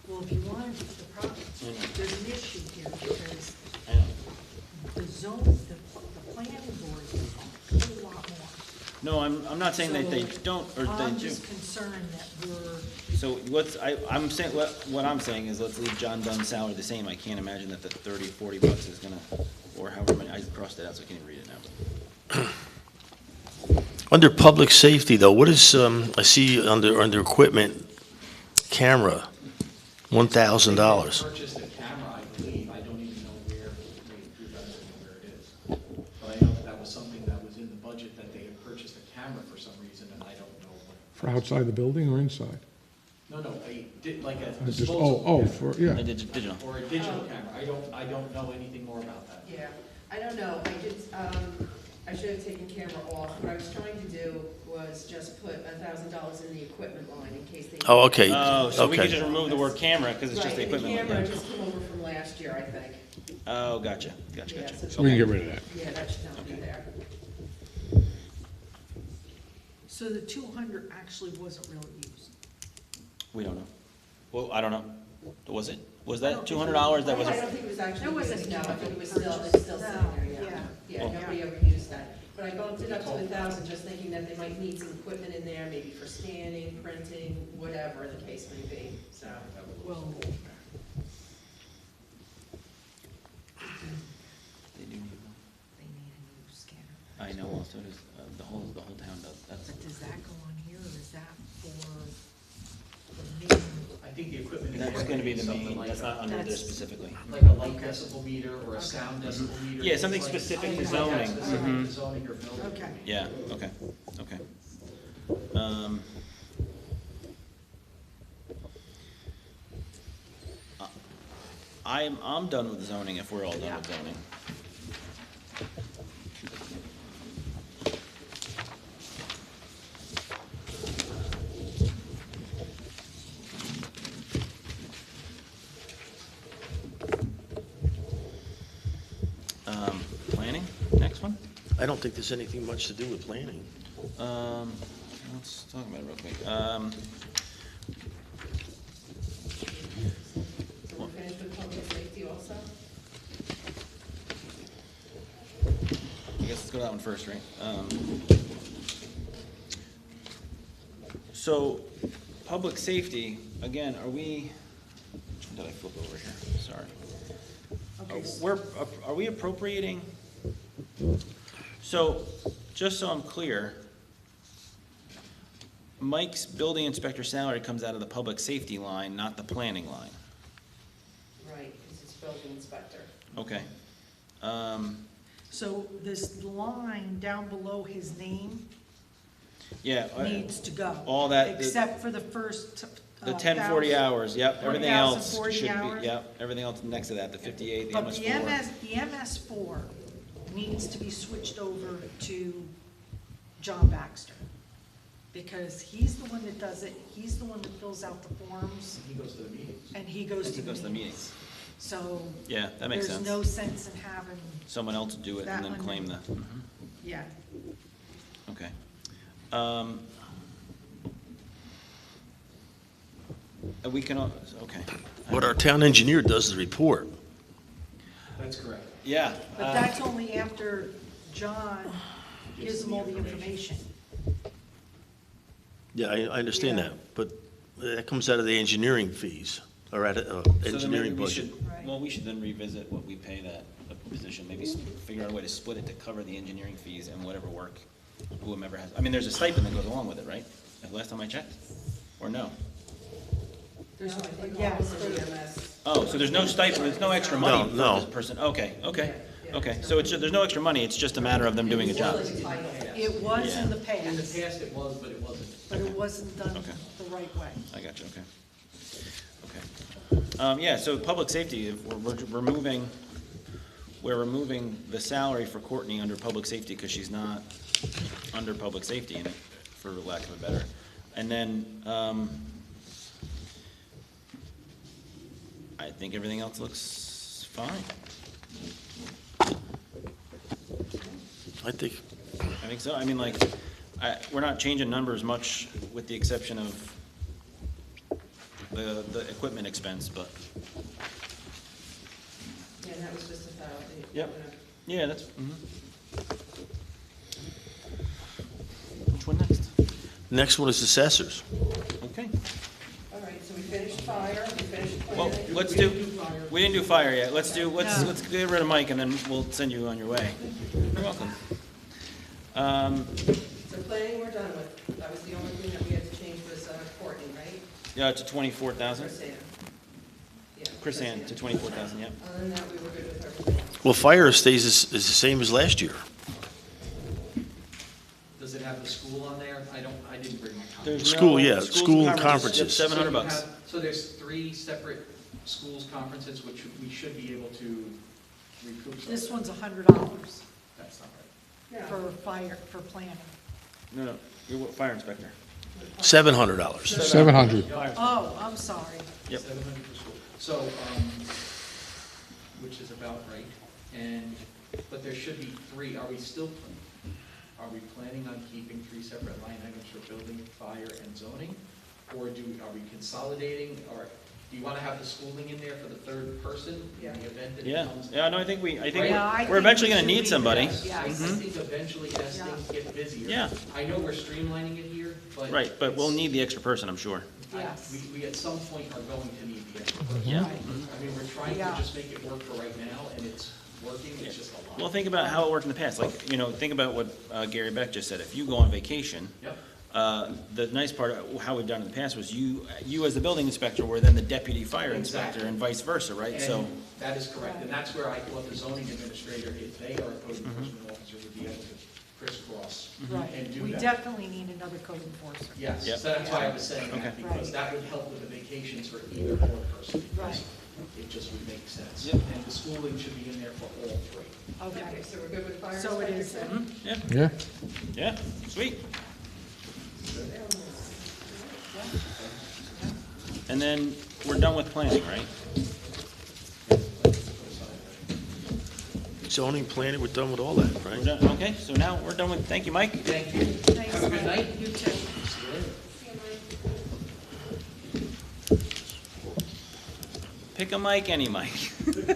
Well, if you wanted to, the problem, there's an issue here because I know. the the planning board is a whole lot more. No, I'm not saying that they don't, or they I'm do. just concerned that we're, So I'm saying, what I'm saying is let's leave John Dunn's salary the same. I can't imagine that the 30, 40 bucks is gonna, or however many, I crossed it out so I can't even read it now. Under public safety, though, what is, I see under equipment, camera, $1,000. Purchased a camera, I believe, I don't even know where, I don't know where it is. But I know that was something that was in the budget, that they had purchased a camera for some reason, and I don't know what. For outside the building or inside? No, like a Just, disposable for, I yeah. did digital. camera, or a digital camera, I don't know anything more about that. Yeah, I don't know, I should have taken camera off. What I was trying to do was just put $1,000 in the equipment line in case they. Oh, okay. Oh, so we could Okay. just remove the word camera, because it's just the Right, and equipment. the line. camera just came over from last year, I think. Oh, gotcha. Yeah, So we can get rid of that. Yeah, that should not be Okay. there. so the 200 actually wasn't really used. We don't know. Well, I don't know. Was it? Was I that don't think $200 that was? I don't think it was actually There wasn't used, no, I any think it was purchase. still sitting No, there, yeah. yeah. Yeah, Well- nobody ever used that. But I bumped it up to 1,000, just thinking that they might need some equipment in there, maybe for scanning, printing, whatever the case may be, so. Well, They do need one. they need a new scanner. I know, well, so does, the whole town does. That's, But does that go on here, or is that for the main? I think the equipment. that's gonna be the something main, like that's not under there That's- specifically. Like a light decibel meter or a sound decibel meter. Yeah, something like- specific to like that, zoning. Specific Mhm. to zoning or building. Okay. Yeah, okay. I'm done with zoning if we're all done with zoning. Planning, next one? I don't think there's anything much to do with planning. I don't let's talk about it real quick. So we're finished with public safety also? I guess let's go to that one first, right? So, public safety, again, are we, did I flip over here? Sorry. Are we appropriating? So, just so I'm clear, Mike's building inspector salary comes out of the public safety line, not the planning line. Right, because it's building inspector. Okay. So this line down below his name Yeah. needs to go. all that- Except for the first. The 1040 hours, yep, everything else 40 should hours? be, yep, everything else next to that, the 58, the But MS4. the MS4 needs to be switched over to John Baxter. Because he's the one that does it, he's the one that fills out the forms, He goes to the meetings. and he goes to the meetings. So. Yeah, that makes There's sense. no sense in having, Someone else do it and That then one. claim the, yeah. okay. We can, okay. What our town engineer does the report. That's correct. Yeah. But that's only after John gives them all the information. Yeah, I understand Yeah. that, but that comes out of the engineering fees, or out of So then maybe engineering we budget. should- Right. Well, we should then revisit what we pay that position, maybe figure out a way to split it to cover the engineering fees and whatever work whomever has, I mean, there's a stipend that goes along with it, right? Last time I checked, or no? No, I think Yeah, all of the EMS. Oh, so there's no stipend, there's no extra money for No. this person, okay, okay, Yeah. okay, so it's, there's no extra money, it's just a matter of them doing a job. It's more like a title. It was in the In the past, past it was, but it wasn't. but it wasn't done Okay. the right way. I got you, okay. Okay. Yeah, so public safety, if we're removing the salary for Courtney under public safety because she's not under public safety in it, for lack of a better. And then, I think everything else looks fine. I think, I think so. I mean, like, we're not changing numbers much with the exception of the equipment expense, but, Yeah, and that was just about it. Yep. yeah, that's, Which one next? next one is assessors. Okay. All right, so we finished fire, we finished Well, planning. let's do, we didn't do fire yet. Let's get rid of Mike and then we'll send you on your way. You're welcome. So planning we're done with. That was the only thing that we had to change was Courtney, right? Yeah, to 24,000. Chris Ann. Yeah, Chris Ann to 24,000, yep. Other than that, we were good with everything else. Well, fire is the same as last year. Does it have the school on there? I didn't bring my copy. There's School, no- yeah, schools school and conferences. Yep, $700 So you bucks. have- So there's 3 separate schools conferences, which we should be able to recoup some of This that. one's $100 That's not right. Yeah. for fire, for planning. No, you're what, fire inspector. $700. 700. Oh, I'm sorry. Yep. 700 for school. So, which is about right. And, but there should be 3. Are we planning on keeping 3 separate line items for building, fire, and zoning? Or are we consolidating, or do you want to have the schooling in there for the 3rd person in the event that it Yeah, comes? yeah, no, I think Right. Yeah, I we're think eventually we gonna should need leave somebody. that, I yes. think eventually as Yeah. things get busier. Yeah. I know we're streamlining it here, but. Right, but we'll it's- need the extra person, I'm sure. Yes. We at some point are going to need the extra person. Yeah. I mean, we're trying to Yeah. just make it work for right now, and it's working, it's just a lot. Well, think about how it worked in the past, like, think about what Gary Beck just said. If you go on vacation, Yep, the nice part of how we've done in the past was you as the building inspector were then the deputy fire inspector Exactly. and vice versa, right? So, and that is correct, and that's where I thought the zoning administrator, if they are a code enforcement officer, would be able to crisscross Right. and do We that. definitely need another code enforcer. Yes, Yep. so that's why I was saying that, Okay. because Right. that would help with the vacations for either or person. because Right. It just would make sense. Yep. And the schooling should be in there for all 3. Okay. Okay, so we're good with fire So it inspector? is, then? yeah, Yeah? yeah, sweet. And then we're done with planning, right? Zoning, planning, we're done with all that, We're right? done, okay, so now we're done with, thank you, Mike. Thank you. Thanks, Have a good Mike. night. You too. Pick a mic, any mic. Take this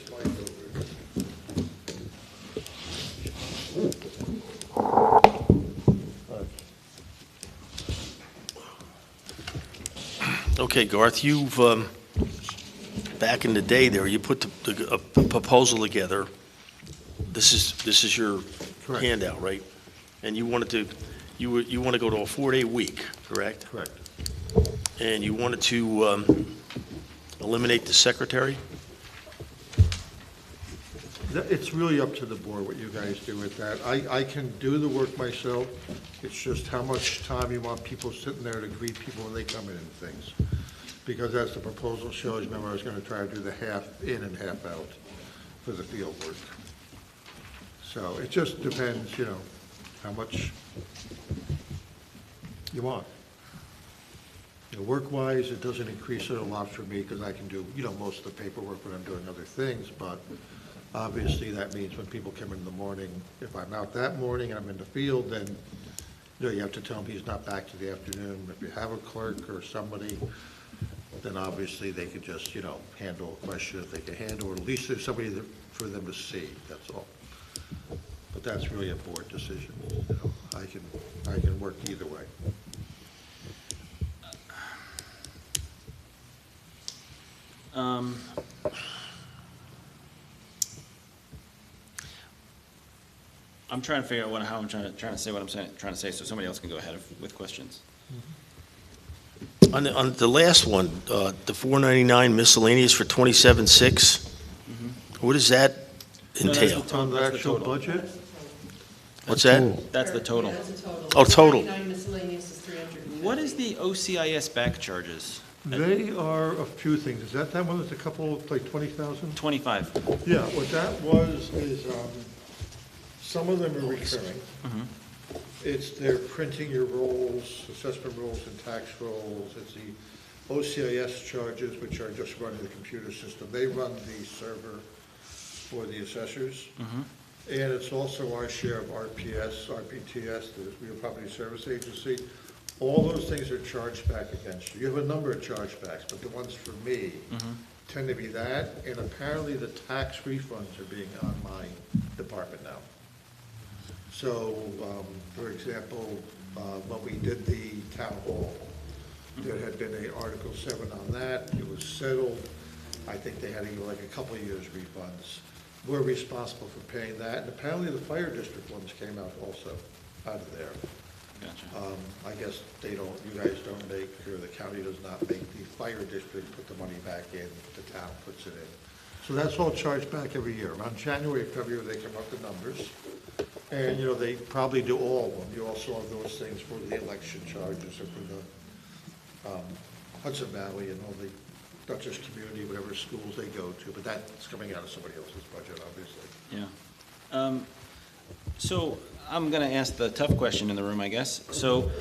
mic over. Okay, Garth, you've, back in the day there, you put a proposal together. This is your Correct. handout, right? And you wanted to, you want to go to a 4-day week, correct? Correct. And you wanted to eliminate the secretary? It's really up to the board what you guys do with that. I can do the work myself. It's just how much time you want people sitting there to greet people when they come in and things. Because as the proposal shows, remember, I was going to try to do the half in and half out for the field work. So it just depends, how much you want. Work-wise, it doesn't increase it a lot for me because I can do, most of the paperwork when I'm doing other things, but obviously that means when people come in the morning, if I'm out that morning and I'm in the field, then, you have to tell them he's not back to the afternoon. If you have a clerk or somebody, then obviously they could just, handle a question if they can handle, or at least there's somebody for them to see, that's all. But that's really a board decision. I can work either way. I'm trying to figure out how I'm trying to say what I'm trying to say, so somebody else can go ahead with questions. On the last one, the $499 miscellaneous for 27.6, what does that entail? On the That's the actual total. budget, What's that? That's the total. Yeah, that's a total. Oh, total. 99 miscellaneous is 350. What is the OCIS back charges? they are a few things. Is that one that's a couple, like 20,000? 25. Yeah, what that was is, some of them are recurring. It's they're printing your rolls, assessment rolls and tax rolls. It's the OCIS charges, which are just running the computer system. They run the server for the assessors. And it's also our share of RPTS, the Real Property Service Agency. All those things are charged back against you. You have a number of chargebacks, but the ones for me tend to be that, and apparently the tax refunds are being on my department now. So, for example, when we did the town hall, there had been an Article 7 on that. It was settled. I think they had to go like a couple of years refunds. We're responsible for paying that, and apparently the fire district ones came out also, out of there. Gotcha. I guess you guys don't make, or the county does not make the fire district put the money back in, the town puts it in. So that's all charged back every year. Around January, February, they come up with numbers. And, they probably do all of them. You also have those things for the election charges or for the Hudson Valley and all the Dutchess community, whatever schools they go to, but that's coming out of somebody else's budget, obviously. Yeah. So I'm going to ask the tough question in the room, I guess. So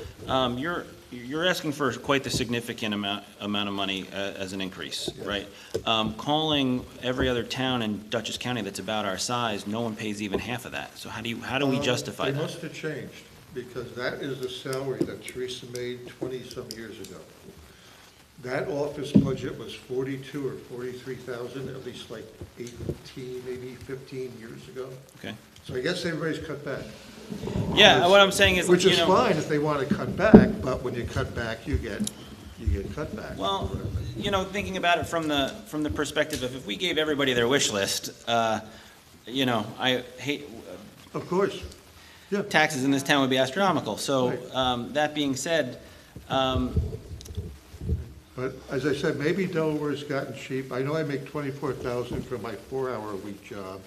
you're asking for quite the significant amount of money as an increase, right? Calling every other town in Dutchess County that's about our size, no one pays even half of that. So how do we justify They that? must have changed, because that is the salary that Teresa made 20-some years ago. That office budget was 42 or 43,000, at least like 18, maybe 15 years ago. Okay. So I guess everybody's cut back. Yeah, what I'm saying is, Which is fine if they want to cut back, but when you cut back, you get cut back. Well, thinking about it from the perspective of if we gave everybody their wish list, I hate. Of course, yeah. Taxes in this town would be astronomical. So that being said, But as I said, maybe Delaware's gotten cheap. I know I make 24,000 for my 4-hour-a-week job,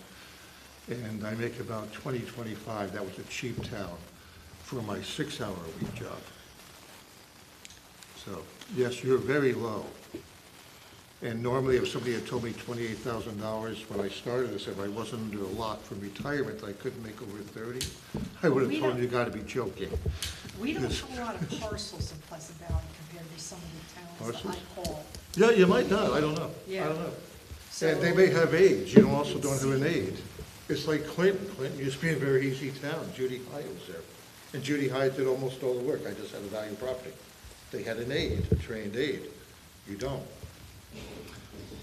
and I make about 25. That was a cheap town for my 6-hour-a-week job. So, yes, you're very low. And normally, if somebody had told me $28,000 when I started this, if I wasn't under a lot for retirement, I couldn't make over 30, I would have told them you gotta be joking. We don't have a lot of parcels in Pleasant Valley compared to some of the towns that I call. Yeah, you might not, I don't know. I Yeah. don't know. So- And they may have aides, you also don't have an aide. It's like Clinton. Clinton used to be a very easy town. Judy Hyatt was there. And Judy Hyatt did almost all the work. I just had a value property. They had an aide, a trained aide. You don't.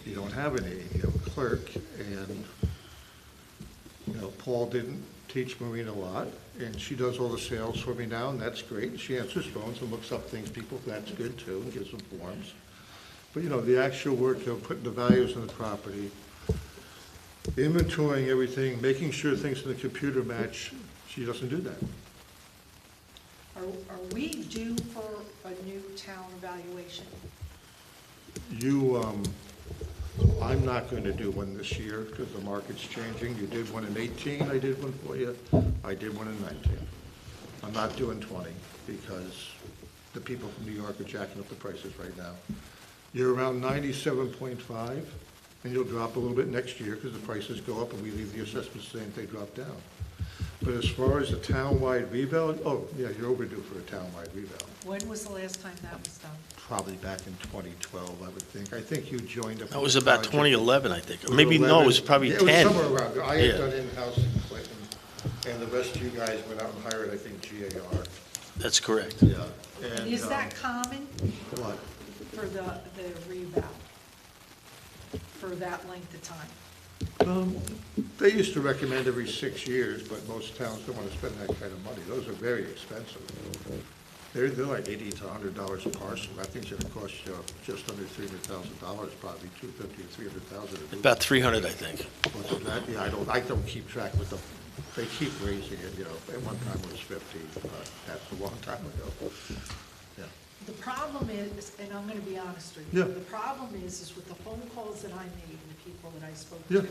You don't have any, you have a clerk, and, you know, Paul didn't teach Maureen a lot, and she does all the sales for me now, and that's great. She answers phones and looks up things, people, that's good too, and gives them forms. But, you know, the actual work of putting the values on the property, inventorying everything, making sure things in the computer match, she doesn't do that. Are we due for a new town evaluation? I'm not going to do one this year because the market's changing. You did one in 18, I did one for you. I did one in 19. I'm not doing 20 because the people from New York are jacking up the prices right now. You're around 97.5, and you'll drop a little bit next year because the prices go up and we leave the assessments the same, they drop down. But as far as a town-wide reval, oh, yeah, you're overdue for a town-wide reval. When was the last time that was done? Probably back in 2012, I would think. I think you joined up. That with was the about project. 2011, I think. Or maybe, no, it was probably Yeah, 10. It was somewhere around there. I Yeah. had done in-house in Clinton, and the rest of you guys went out and hired, I think, GAR. That's correct. Yeah. And is that common What? for the reval? For that length of time? They used to recommend every 6 years, but most towns don't want to spend that kind of money. Those are very expensive. They're like $80 to $100 a parcel. That thing's gonna cost you just under $300,000, probably $250,000 or $300,000. About 300, I think. What's that? Yeah, I don't keep track with them. They keep raising it, you know. At one time it was 50, that's a long time ago. Yeah. The problem is, and I'm gonna be honest with Yeah. you, the problem is with the phone calls that I made and the people that I spoke Yeah. to,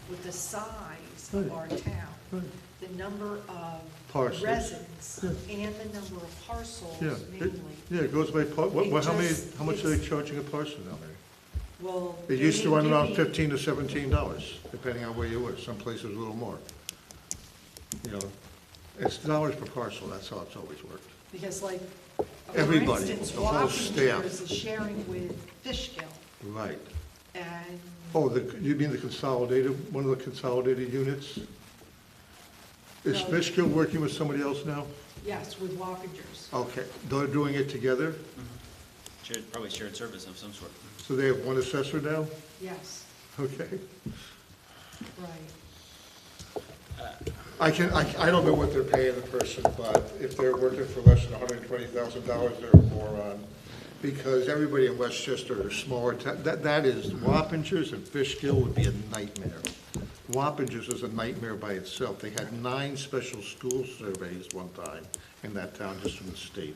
with the size of our town, Right. the number of Parcels. residents, Yeah. and the number of parcels Yeah, mainly. it goes by, how much are they It's- charging a parcel down there? Well. It used to they run give around me- $15 to $17, depending on where you were. Some places a little more. You know, it's dollars per parcel, that's how it's always worked. Because like, Everybody, for instance, the whole staff. Wappingers is sharing with Fishkill, Right. and Oh, you mean the consolidated, one of the consolidated units? Is No. Fishkill working with somebody else now? yes, with Wappingers. Okay, they're doing it together, Probably shared service of some sort. so they have one assessor now? Yes, Okay. right. I don't know what they're paying the person, but if they're working for less than $120,000, they're a moron. Because everybody in Westchester are smaller, that is, Wappingers and Fishkill would be a nightmare. Wappingers is a nightmare by itself. They had 9 special school surveys one time in that town, just from the state.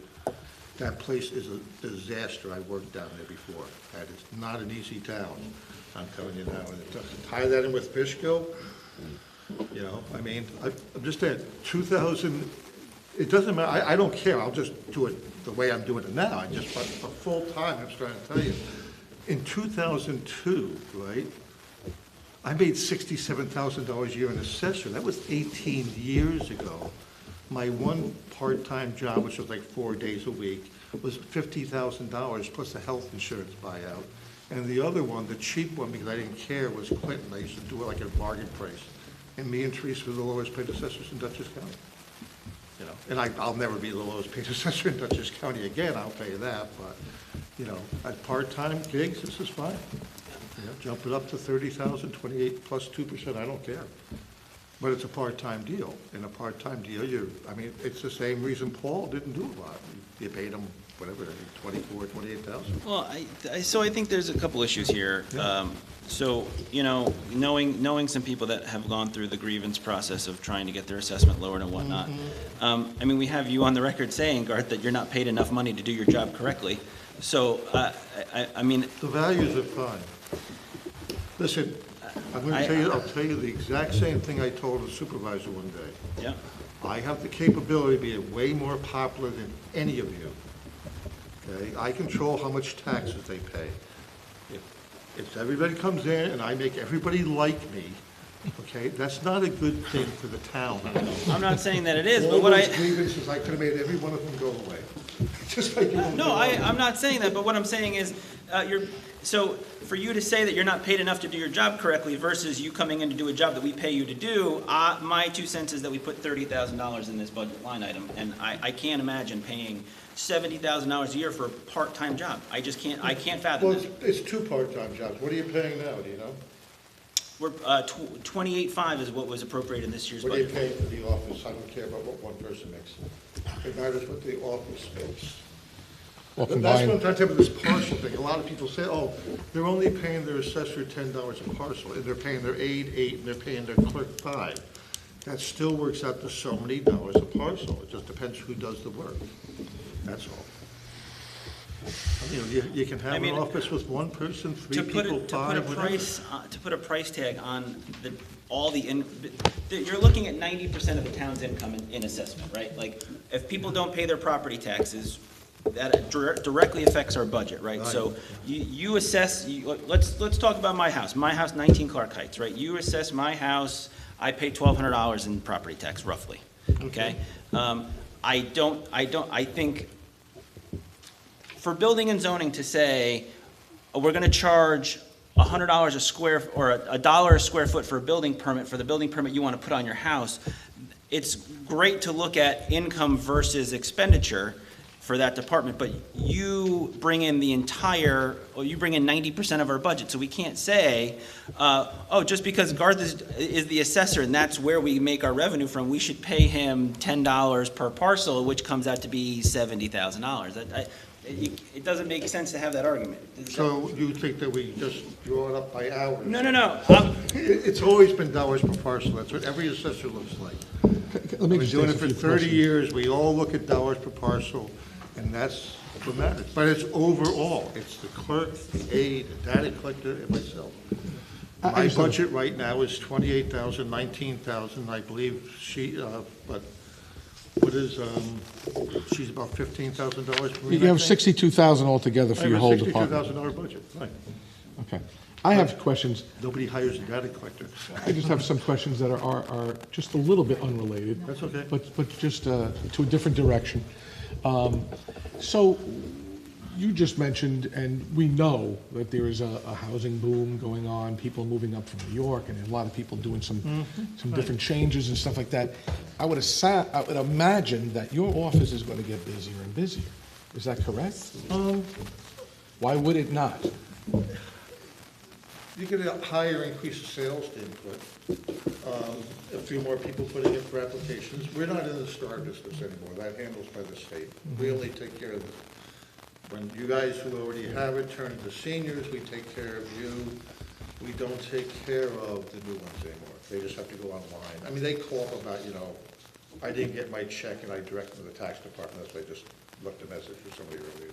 That place is a disaster. I worked down there before. That is not an easy town, I'm telling you now. And to tie that in with Fishkill, you know, I mean, I'm just saying, 2,000, it doesn't matter, I don't care, I'll just do it the way I'm doing it now. But for full time, I'm trying to tell you, in 2002, right, I made $67,000 a year in assessor. That was 18 years ago. My one part-time job, which was like 4 days a week, was $50,000 plus a health insurance buyout. And the other one, the cheap one, because I didn't care, was Clinton. I used to do it like a bargain price. And me and Teresa were the lowest paid assessors in Dutchess County. You know, and I'll never be the lowest paid assessor in Dutchess County again, I'll tell you that, but, you know, at part-time gigs, this is fine. You know, jump it up to 30,000, 28 plus 2%, I don't care. But it's a part-time deal. In a part-time deal, it's the same reason Paul didn't do a lot. You paid him, whatever, 24, 28,000. Well, so I think there's a couple issues here. Yeah. So, you know, knowing some people that have gone through the grievance process of trying to get their assessment lowered and whatnot. Mm-hmm. I mean, we have you on the record saying, Garth, that you're not paid enough money to do your job correctly. So, I mean, The values are fine. Listen, I'll tell you the exact same thing I told the supervisor one day. yeah, I have the capability of being way more popular than any of you. Okay, I control how much taxes they pay. If everybody comes in and I make everybody like me, okay, that's not a good thing for the town. I'm not saying that it is, All but what those grievances, I could have made every one of them go away. Just like you won't No, go away. I'm not saying that, but what I'm saying is, so for you to say that you're not paid enough to do your job correctly versus you coming in to do a job that we pay you to do, my 2 cents is that we put $30,000 in this budget line item, and I can't imagine paying $70,000 a year for a part-time job. I can't fathom Well, this. it's two part-time jobs. What are you paying now, do you know? We're, 28.5 is what was appropriated in this year's What are you budget. paying for the office? I don't care about what one person makes. It matters what the office makes. Well, That's what I'm combined, trying to tell you with this parcel thing. A lot of people say, oh, they're only paying their assessor $10 a parcel, and they're paying their aide $8, and they're paying their clerk $5. That still works out to so many dollars a parcel. It just depends who does the work. That's all. You can have I an mean, office with one person, three To put people, a five, whatever. price, to put a price tag on you're looking at 90% of the town's income in assessment, right? Like, if people don't pay their property taxes, that directly affects our budget, right? So you assess, let's talk about my house. My house, 19 Clark Heights, right? You assess my house, I pay $1,200 in property tax, roughly, okay? I think for building and zoning to say, oh, we're gonna charge $100 a square, or $1 a square foot for a building permit, for the building permit you wanna put on your house, it's great to look at income versus expenditure for that department, but you bring in you bring in 90% of our budget, so we can't say, oh, just because Garth is the assessor and that's where we make our revenue from, we should pay him $10 per parcel, which comes out to be $70,000. It doesn't make sense to have that argument. So you think that we just draw it up by hours? No. It's always been dollars per parcel. That's what every assessor looks like. let me We've just been doing ask it a for few 30 questions. years. We all look at dollars per parcel, and that's what matters. But it's overall. It's the clerk, the aide, the data collector, and myself. I My just have- budget right now is 28,000, 19,000, I believe but what is, she's about $15,000 per You have 62,000 altogether for your whole department. $62,000 budget, right. Okay. I have questions. Nobody hires a data collector. I just have some questions that are just a little bit unrelated. That's okay. But just to a different direction. So you just mentioned, and we know that there is a housing boom going on, people moving up from New York, and a lot of people doing some different changes and stuff like that. I would imagine that your office is going to get busier and busier. Is that correct? Why would it not? You get a higher increase of sales to input, a few more people putting in for applications. We're not in the star business anymore. That handles by the state. We only take care of, when you guys who already have it turn into seniors, we take care of you. We don't take care of the new ones anymore. They just have to go online. I mean, they call about, I didn't get my check and I direct them to the tax department, so I just left a message for somebody earlier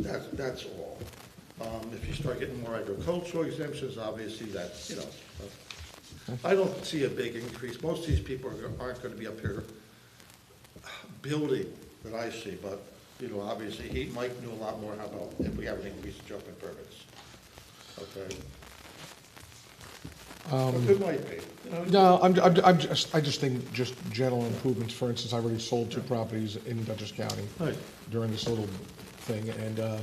about. That's all. If you start getting more agricultural exemptions, obviously that's, I don't see a big increase. Most of these people aren't going to be up here building that I see, but, obviously he might do a lot more. How about if we have an increase in jump in permits? Okay. But it might be. No, I just think just general improvements. For instance, I already sold 2 properties in Dutchess County Right. during this little thing, and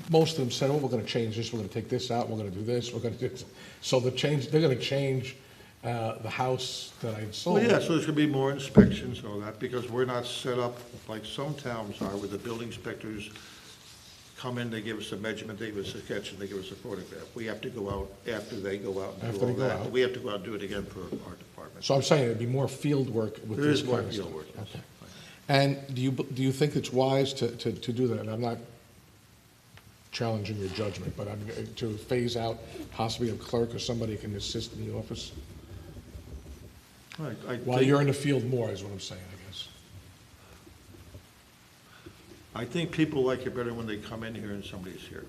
most of them said, oh, we're gonna change this, we're gonna take this out, we're gonna do this, we're gonna do this. So they're gonna change the house that I sold. Well, yeah, so there's going to be more inspections and all that, because we're not set up like some towns are, where the building inspectors come in, they give us a measurement, they give us a sketch, and they give us a photograph. We have to go out after they go out and After do all they go that. out. We have to go out and do it again for our department. So I'm saying it'd be more field work with There this is more kind of field stuff. work, yes. Okay. And do you think it's wise to do that? And I'm not challenging your judgment, but to phase out possibly a clerk or somebody who can assist in the office? Right, While you're in the field more, is what I'm saying, I guess. I think people like it better when they come in here and somebody's here.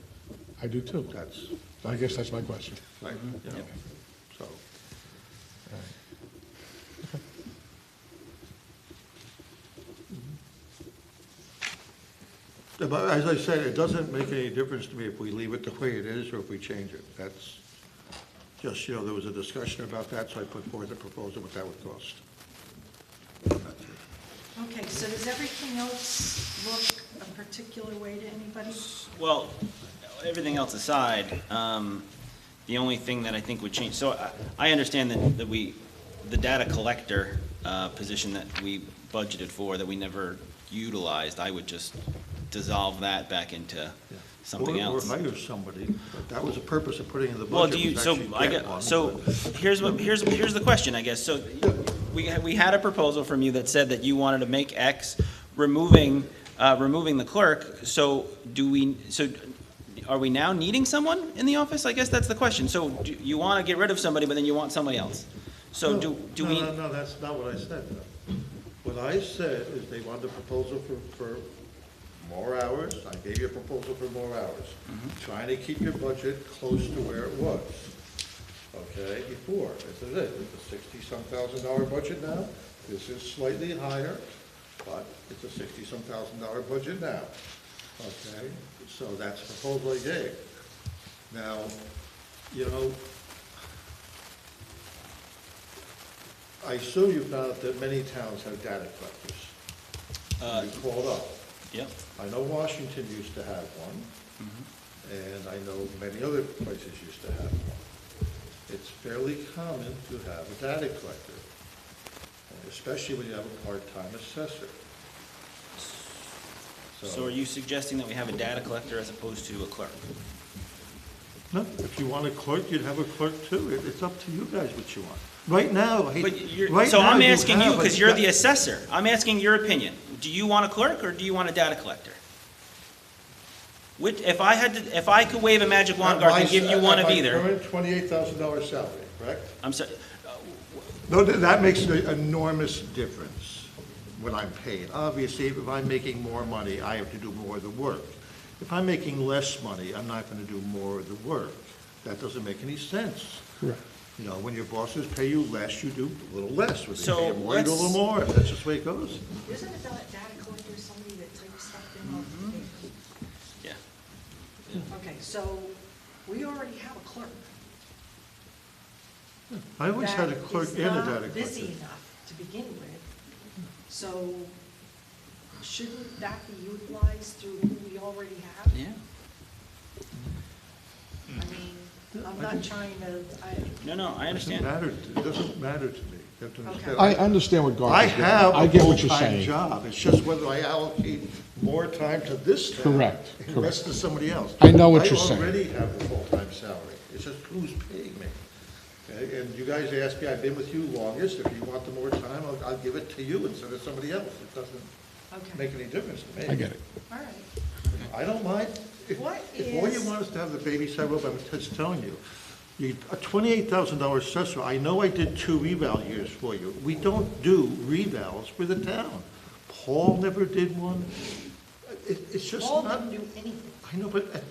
I do too. I guess that's my question. Right, so. But as I said, it doesn't make any difference to me if we leave it the way it is or if we change it. That's just, there was a discussion about that, so I put forth a proposal what that would cost. That's it. Okay, so does everything else look a particular way to anybody? Well, everything else aside, the only thing that I think would change, so I understand that the data collector position that we budgeted for, that we never utilized, I would just dissolve that back into something else. Or hire somebody, but that was the purpose of putting in the Well, budget. do you, was so, actually I get get, one, so, but- here's the question, I guess, so, we had a proposal from you that said that you wanted to make X, removing the clerk, so are we now needing someone in the office? I guess that's the question, so, do you wanna get rid of somebody, but then you want somebody else? So, do we? No, that's not what I said, though. What I said is they wanted a proposal for more hours. I gave you a proposal for more hours. Trying to keep your budget close to where it was, okay, before. This is it. It's a $60-some thousand budget now. This is slightly higher, but it's a $60-some thousand budget now, okay? So that's the proposal I gave. Now, you know, I assume you found out that many towns have data collectors. You called up. Yep. I know Washington used to have one, and I know many other places used to have one. It's fairly common to have a data collector, especially when you have a part-time assessor. So are you suggesting that we have a data collector as opposed to a clerk? No, if you want a clerk, you'd have a clerk too. It's up to you guys what you want. Right now, So I'm now asking you, have a- because you're the assessor, I'm asking your opinion. Do you want a clerk, or do you want a data collector? If I could wave a magic wand, Garth, and give you one of either, At my current $28,000 salary, correct? I'm sorry, No, that makes an enormous difference when I'm paid. Obviously, if I'm making more money, I have to do more of the work. If I'm making less money, I'm not going to do more of the work. That doesn't make any sense. Correct. You know, when your bosses pay you less, you do a little less. When they So pay you more, you do a little let's- more. That's just the way it goes. Isn't a data collector somebody that takes stuff in off the paper? yeah. Okay, so we already have a clerk. I always had a that clerk is and a not data busy collector. enough to begin with. So shouldn't that be utilized through who we already have? Yeah. I mean, I'm not trying to, No, I It understand. doesn't matter to me. You have to understand. I understand what Garth I is getting. have I a get what you're full-time saying. job. It's just whether I allocate more time to this town. Correct, And the rest to somebody else. I know what you're saying. I already have a full-time salary. It's just who's paying me. Okay, and you guys asked me, I've been with you longest. If you want the more time, I'll give it to you instead of somebody else. It doesn't okay, make any difference to me. I get it. all right. I don't mind. If What all you is- want is to have the baby side rope, I'm just telling you. A $28,000 assessor, I know I did 2 reval years for you. We don't do revals for the town. Paul never did one. It's just Paul not, didn't do anything. I know, but,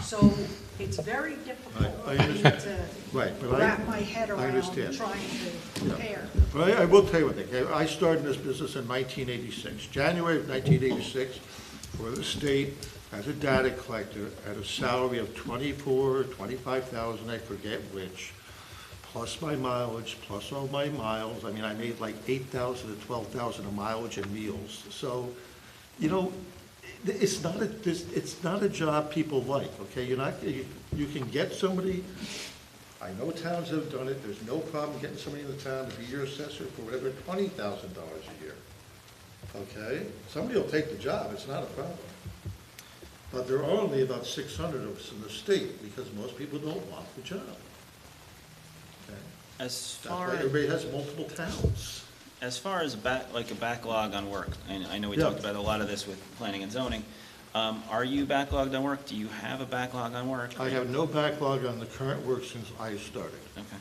So it's very difficult I for me understand. to right, but wrap my head I around understand. trying to compare. But I will tell you one thing, okay? I started this business in 1986, January of 1986, for the state as a data collector at a salary of 24, 25,000, I forget which, plus my mileage, plus all my miles. I mean, I made like 8,000 to 12,000 of mileage and meals. So, you know, it's not a job people like, okay? You can get somebody, I know towns have done it, there's no problem getting somebody in the town to be your assessor for whatever, $20,000 a year, okay? Somebody will take the job, it's not a problem. But there are only about 600 of us in the state, because most people don't want the job. Okay? As That's far why everybody has multiple towns. As far as like a backlog on work, and I know we Yeah. talked about a lot of this with planning and zoning, are you backlogged on work? Do you have a backlog on work? I have no backlog on the current work since I started. Okay.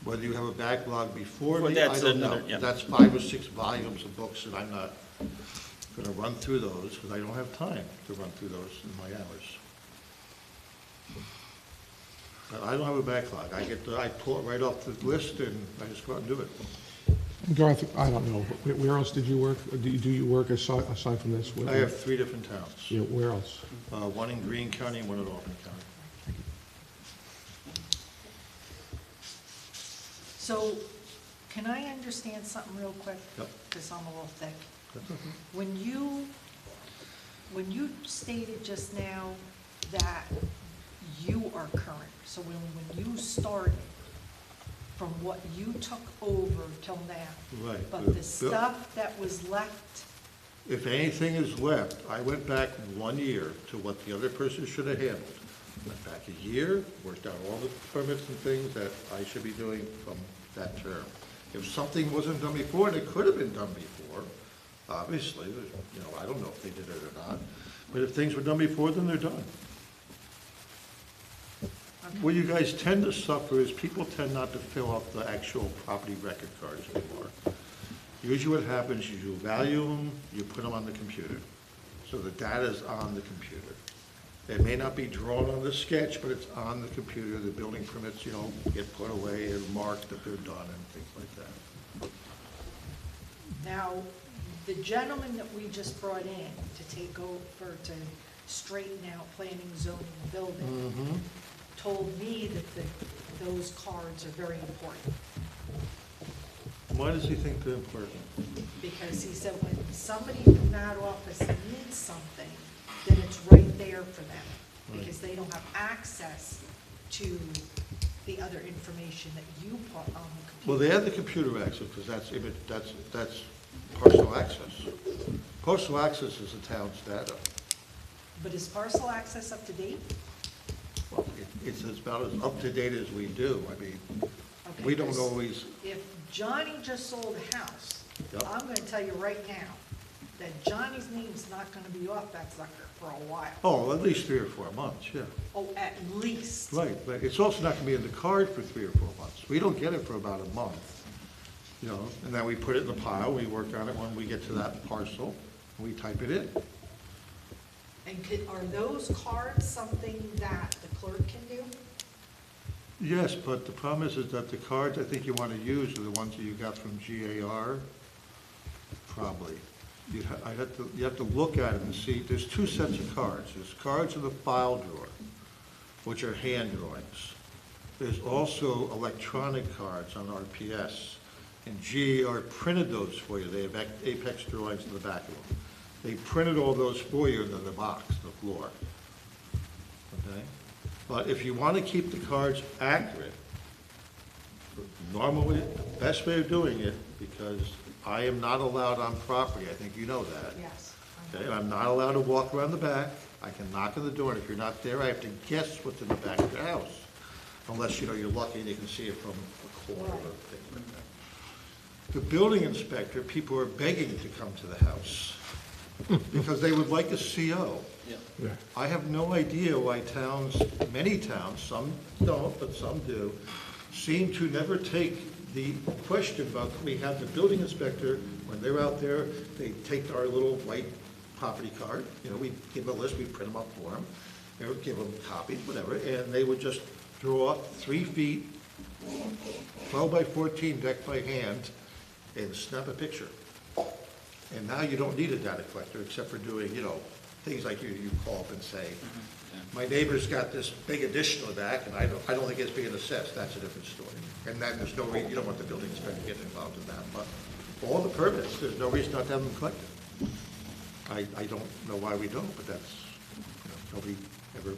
Whether you have a backlog before Well, me, I that's don't know. another- yeah. That's 5 or 6 volumes of books, and I'm not going to run through those, because I don't have time to run through those in my hours. But I don't have a backlog. I pull it right off the list, and I just go out and do it. Garth, I don't know, where else did you work? Do you work aside from this? I have 3 different towns, Yeah, where else? one in Greene County and one in Albany County. So can I understand something real quick? Yep. Because I'm a little thick. That's okay. When you stated just now that you are current, so when you started, from what you took over till now. Right. But the stuff that was left If anything is left, I went back 1 year to what the other person should have handled. Went back a year, worked out all the permits and things that I should be doing from that term. If something wasn't done before, and it could have been done before, obviously, you know, I don't know if they did it or not, but if things were done before, then they're done. What you guys tend to suffer is people tend not to fill out the actual property record cards anymore. Usually what happens is you value them, you put them on the computer. So the data's on the computer. It may not be drawn on the sketch, but it's on the computer. The building permits, you know, get put away and marked that they're done and things like that. Now, the gentleman that we just brought in to take over, to straighten out planning, zoning, and building, told me that those cards are very important. Why does he think they're important? Because he said when somebody from that office needs something, then it's right there for them, because they don't have access to the other information that you put on the computer. Well, they have the computer access, because that's parcel access. Parcel access is the town's data. But is parcel access up to date? Well, it's about as up-to-date as we do. I mean, Okay, we don't because always, If Johnny just sold a house, Yep. I'm gonna tell you right now, that Johnny's name's not gonna be off that sucker for a while. oh, at least 3 or 4 months, yeah. Oh, at least. Right, but it's also not gonna be in the card for 3 or 4 months. We don't get it for about a month, you know, and then we put it in the pile, we work on it when we get to that parcel, and we type it in. And are those cards something that the clerk can do? Yes, but the problem is that the cards I think you want to use are the ones that you got from GAR, probably. You have to look at it and see, there's 2 sets of cards. There's cards in the file drawer, which are hand drawings. There's also electronic cards on RPS, and GAR printed those for you. They have Apex drawings in the back of them. They printed all those for you in the box, the floor. Okay? But if you want to keep the cards accurate, normally, the best way of doing it, because I am not allowed on property, I think you know that. Yes. Okay, and I'm not allowed to walk around the back. I can knock on the door, and if you're not there, I have to guess what's in the back of your house. Unless, you know, you're lucky and you can see it from a corner or things like that. The building inspector, people are begging to come to the house because they would like a CO. Yeah. I have no idea why towns, many towns, some don't, but some do, seem to never take the question about, we have the building inspector, when they're out there, they take our little white property card, you know, we give them a list, we print them up for them, or give them copies, whatever, and they would just draw 3 feet, 12 by 14 deck by hand, and snap a picture. And now you don't need a data collector except for doing, you know, things like you call up and say, my neighbor's got this big addition to the back, and I don't think it's being assessed. That's a different story. And then there's no reason, you don't want the building inspector getting involved in that. But all the permits, there's no reason not to have them collected. I don't know why we don't, but that's, you know, nobody ever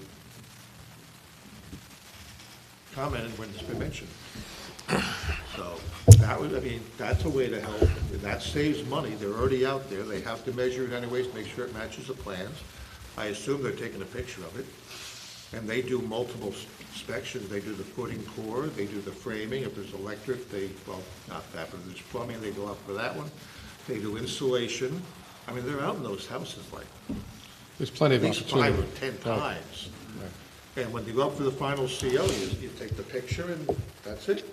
commented when it's been mentioned. So that would, I mean, that's a way to help, and that saves money. They're already out there. They have to measure it anyways, make sure it matches the plans. I assume they're taking a picture of it. And they do multiple inspections. They do the footing pour, they do the framing. If there's electric, well, not that, but if there's plumbing, they go out for that one. They do insulation. I mean, they're out in those houses like There's plenty at of least opportunity. 5 or 10 times. And when you go up for the final CO, you take the picture and that's it.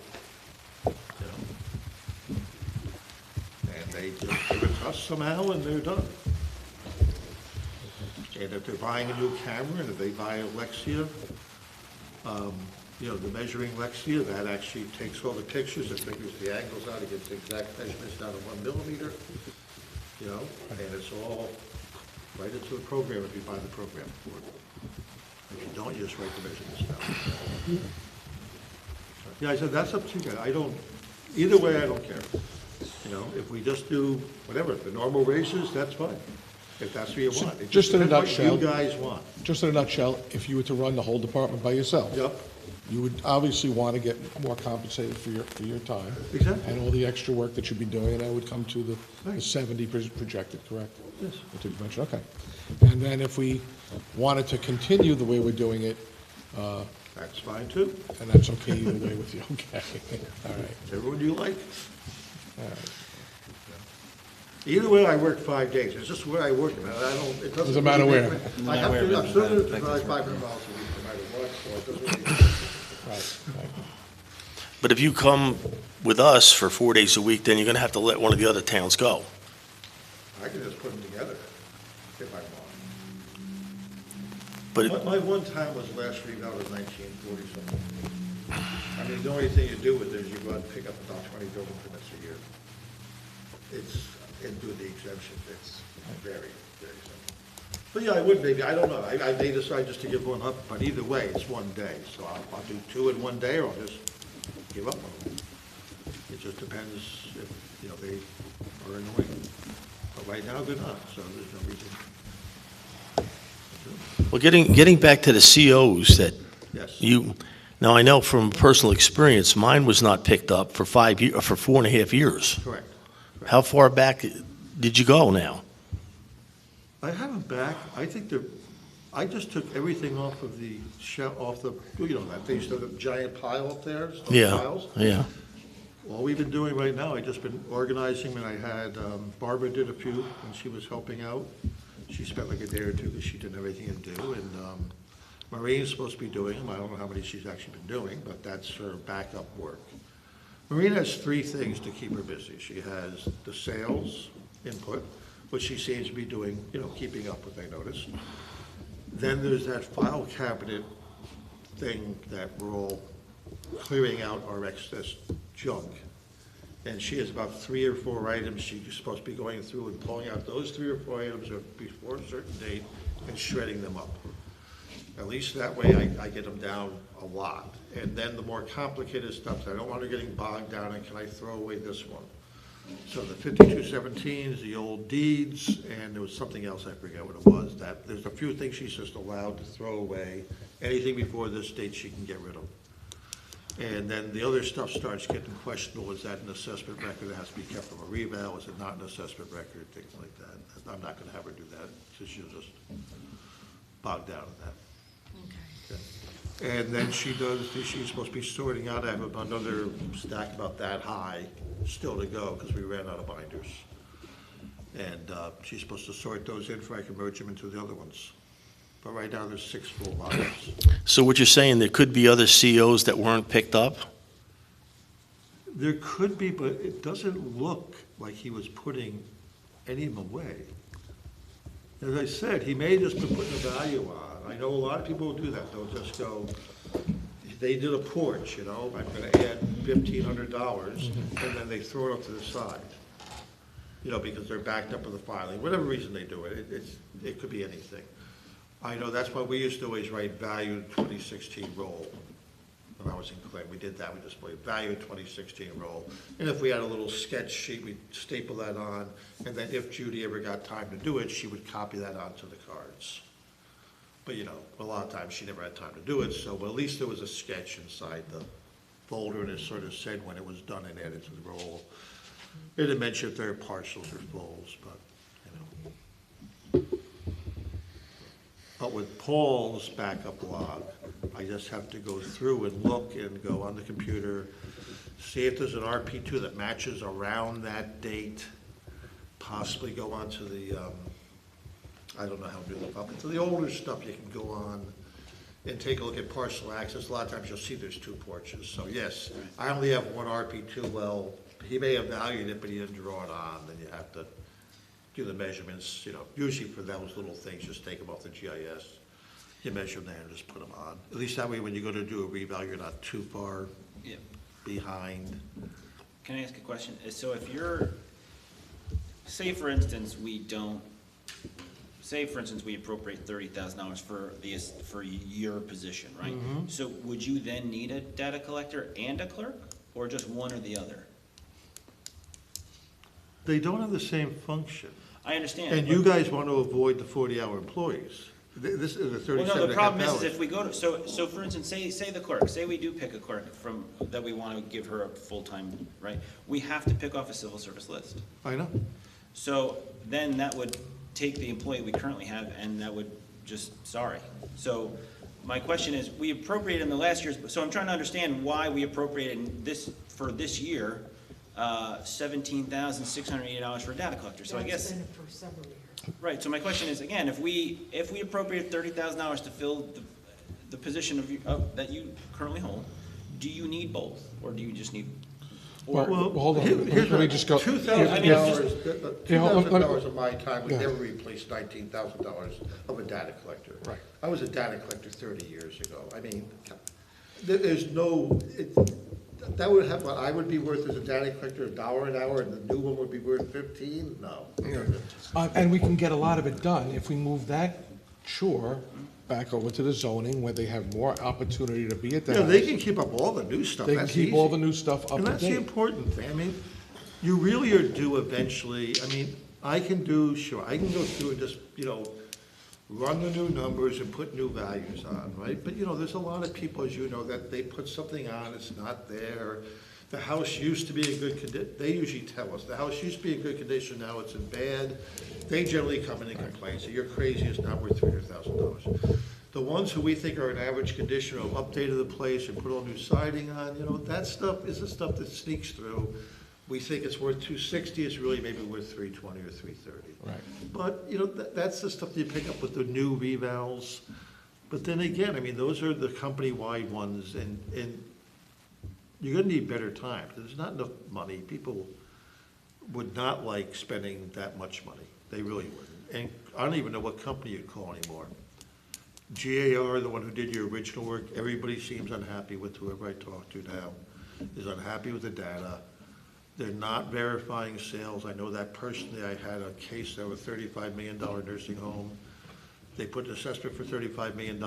You know. And they just give it to us somehow and they're done. And if they're buying a new camera, and if they buy a Lexia, you know, the measuring Lexia, that actually takes all the pictures, it figures the angles out, it gives the exact measurements down to 1 millimeter, you know, and it's all right into the program if you buy the program for it. If you don't, you just write the measurements down. Yeah, I said, that's up to you guys. Either way, I don't care. You know, if we just do whatever, the normal races, that's fine. If that's what you want. It Just in a depends what nutshell. you guys want. Just in a nutshell, if you were to run the whole department by yourself, Yep. you would obviously want to get more compensated for your time. Exactly. And all the extra work that you'd be doing, and that would come to the Right. 70 projected, correct? Yes. To the convention, okay. And then if we wanted to continue the way we're doing it, That's fine too. and that's okay either way with you, okay? All right. Everyone you like. Either way, I work 5 days. It's just where I work, man. I don't, it doesn't. Doesn't matter really where. make- I have to, I'm still gonna drive 500 miles a week no matter what, so it doesn't really. Right, right. But if you come with us for 4 days a week, then you're going to have to let one of the other towns go. I can just put them together if I want. But My one time was last week, that was 1940 something. I mean, the only thing you do with it is you go out and pick up about 20 building permits a year. And do the exemption, it's very, very simple. But yeah, I would maybe, I don't know, I may decide just to give one up, but either way, it's 1 day. So I'll do 2 in 1 day, or I'll just give up one. It just depends if, they are annoying. But right now, they're not, so there's no reason. well, getting back to the COs that Yes. now I know from personal experience, mine was not picked up for 4.5 years. Correct. How far back did you go now? I have them back. I think I just took everything off of the shell, off the, that they used to have a giant pile up there, stone Yeah, piles. yeah. All we've been doing right now, I just been organizing, and I had, Barbara did a few, and she was helping out. She spent like a day or two, because she didn't have anything to do, and, Marine's supposed to be doing them. I don't know how many she's actually been doing, but that's her backup work. Marina has 3 things to keep her busy. She has the sales input, which she seems to be doing, keeping up with, I noticed. Then there's that file cabinet thing that we're all clearing out our excess junk. And she has about 3 or 4 items she's supposed to be going through and pulling out those 3 or 4 items before a certain date and shredding them up. At least that way I get them down a lot. And then the more complicated stuff, I don't want her getting bogged down in, can I throw away this one? So the 5217s, the old deeds, and there was something else, I forget what it was, that there's a few things she's just allowed to throw away. Anything before this date she can get rid of. And then the other stuff starts getting questionable. Is that an assessment record that has to be kept from a reval? Is it not an assessment record? Things like that. I'm not gonna have her do that, so she'll just bog down in that. Okay. And then she's supposed to be sorting out, I have another stack about that high still to go, because we ran out of binders. And she's supposed to sort those in before I can merge them into the other ones. But right now, there's 6 full binders. So what you're saying, there could be other COs that weren't picked up? There could be, but it doesn't look like he was putting any of them away. As I said, he may have just been putting a value on. I know a lot of people will do that. They'll just go, they did a porch, I'm gonna add $1,500, and then they throw it up to the side. Because they're backed up with the filing, whatever reason they do it, it could be anything. I know that's why we used to always write value 2016 roll. When I was in Clinton, we did that, we just put value 2016 roll. And if we had a little sketch sheet, we'd staple that on, and then if Judy ever got time to do it, she would copy that onto the cards. But, a lot of times she never had time to do it, so at least there was a sketch inside the folder, and it sort of said when it was done and added to the roll. It didn't mention if they're partials or fulls, but, But with Paul's backup log, I just have to go through and look and go on the computer, see if there's an RP2 that matches around that date, possibly go on to the, I don't know how to do the up to the older stuff you can go on and take a look at partial access. A lot of times you'll see there's 2 porches. So yes, I only have 1 RP2 well. He may have valued it, but he didn't draw it on, then you have to do the measurements, usually for those little things, just take them off the GIS. You measure them there and just put them on. At least that way, when you go to do a reval, you're not too far Yep. behind. Can I ask a question? So if say for instance, we appropriate $30,000 for your position, right? So would you then need a data collector and a clerk, or just one or the other? They don't have the same function. I understand. And you guys want to avoid the 40-hour employees. This is a Well, 37 no, the and a half problem is hours. if we go to, so for instance, say the clerk, say we do pick a clerk from, that we want to give her a full-time, right? We have to pick off a civil service list. I know. So then that would take the employee we currently have, and that would just, sorry. So my question is, we appropriated in the last year's, so I'm trying to understand why we appropriated this, for this year, $17,680 for a data collector. So I guess. That's been for several years. Right, so my question is, again, if we appropriate $30,000 to fill the position that you currently hold, do you need both, or do you just need? Well, hold on, Here's let me what- just go. $2,000, Yeah, let me- $2,000 of my time would Yeah. never replace $19,000 of a data collector. Right. I was a data collector 30 years ago. I mean, there's no, that would have, what I would be worth as a data collector, $1 an hour, and the new one would be worth 15? No. And we can get a lot of it done if we move that chore back over to the zoning, where they have more opportunity to be at the You know, they house. can keep up all the new stuff. They can That's keep all easy. the new stuff up And to that's the date. important thing. I mean, you really are due eventually, I mean, I can do, sure, I can go through and just, run the new numbers and put new values on, right? But, there's a lot of people, as you know, that they put something on, it's not there. The house used to be in good condition, they usually tell us, the house used to be in good condition, now it's in bad. They generally come in and complain, say, you're crazy, it's not worth $300,000. The ones who we think are in average condition, or have updated the place and put all new siding on, that stuff is the stuff that sneaks through. We think it's worth $260, it's really maybe worth $320 or $330. Right. But, that's the stuff that you pick up with the new revals. But then again, I mean, those are the company-wide ones, and you're gonna need better time. There's not enough money. People would not like spending that much money. They really wouldn't. And I don't even know what company you'd call anymore. GAR, the one who did your original work, everybody seems unhappy with whoever I talk to now, is unhappy with the data. They're not verifying sales. I know that personally. I had a case of a $35 million nursing home. They put an assessment for $35 million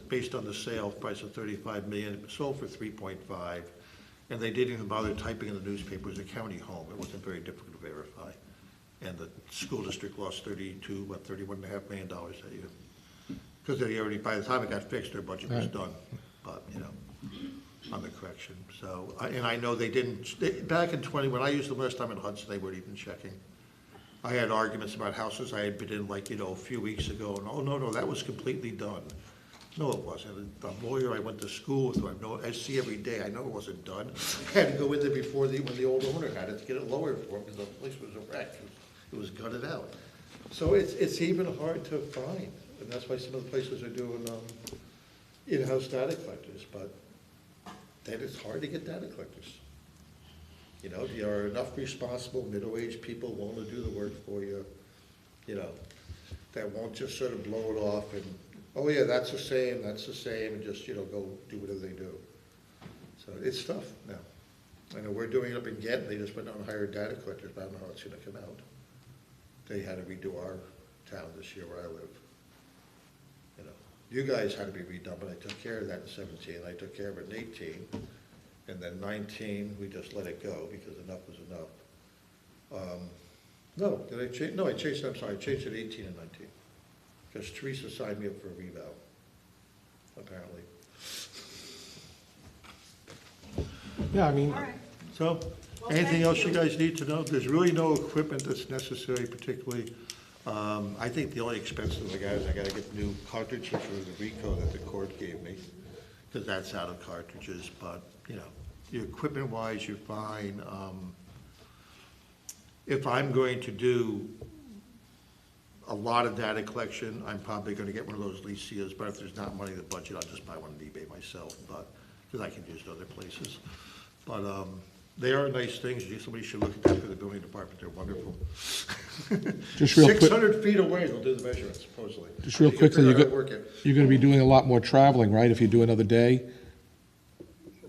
based on the sale price of $35 million. It sold for 3.5, and they didn't even bother typing in the newspaper. It was a county home. It wasn't very difficult to verify. And the school district lost $31.5 million that year. Because they already, by the time it got fixed, their budget was done. But, on the correction. So, and I know they didn't, back in when I used them last time in Hudson, they weren't even checking. I had arguments about houses I had been in a few weeks ago, and, oh, no, that was completely done. No, it wasn't. The lawyer I went to school with, I see every day, I know it wasn't done. I had to go in there before when the old owner had it to get it lowered for him, because the place was a wreck. It was gutted out. So it's even hard to find, and that's why some of the places are doing in-house data collectors, but then it's hard to get data collectors. There are enough responsible middle-aged people willing to do the work for you, that won't just sort of blow it off and, oh yeah, that's the same, and just, go do whatever they do. So it's tough now. I know we're doing it up in Ghent, they just went out and hired data collectors, but I don't know how it's gonna come out. They had to redo our town this year where I live. You guys had to be redone, but I took care of that in 17, I took care of it in 18, and then 19, we just let it go because enough was enough. No, did I change? No, I changed it, I'm sorry, I changed it 18 and 19, because Teresa signed me up for a reval, apparently. Yeah, I mean, All right. So, Well, anything thank else you you. guys need to know? There's really no equipment that's necessary particularly. I think the only expense that I got is I gotta get new cartridges for the Ricoh that the court gave me, because that's out of cartridges, but, your equipment-wise, you're fine. If I'm going to do a lot of data collection, I'm probably gonna get one of those Lycias, but if there's not money in the budget, I'll just buy one on eBay myself, but, because I can use it other places. But, they are nice things. Somebody should look at that for the building department. They're wonderful. Just real quick- 600 feet away, they'll do the measurements, supposedly. just real You can quickly, figure out how to work it. you're gonna be doing a lot more traveling, right, if you do another day?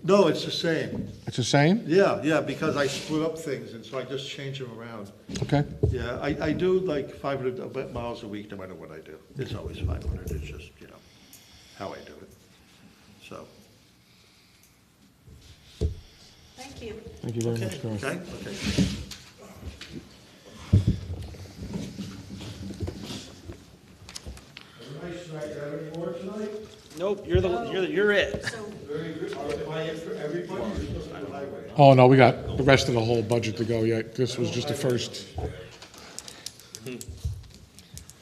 No, it's the same. It's the same? Yeah, because I split up things, and so I just change them around. Okay. Yeah, I do like 500 miles a week, no matter what I do. It's always 500. It's just, how I do it. So, Thank you. Thank you very much, Carl. okay? place tonight, you have any more tonight? Nope, you're it. So Very good. Am I in for everybody or just the highway? Oh, no, we got the rest of the whole budget to go yet. This was just the first.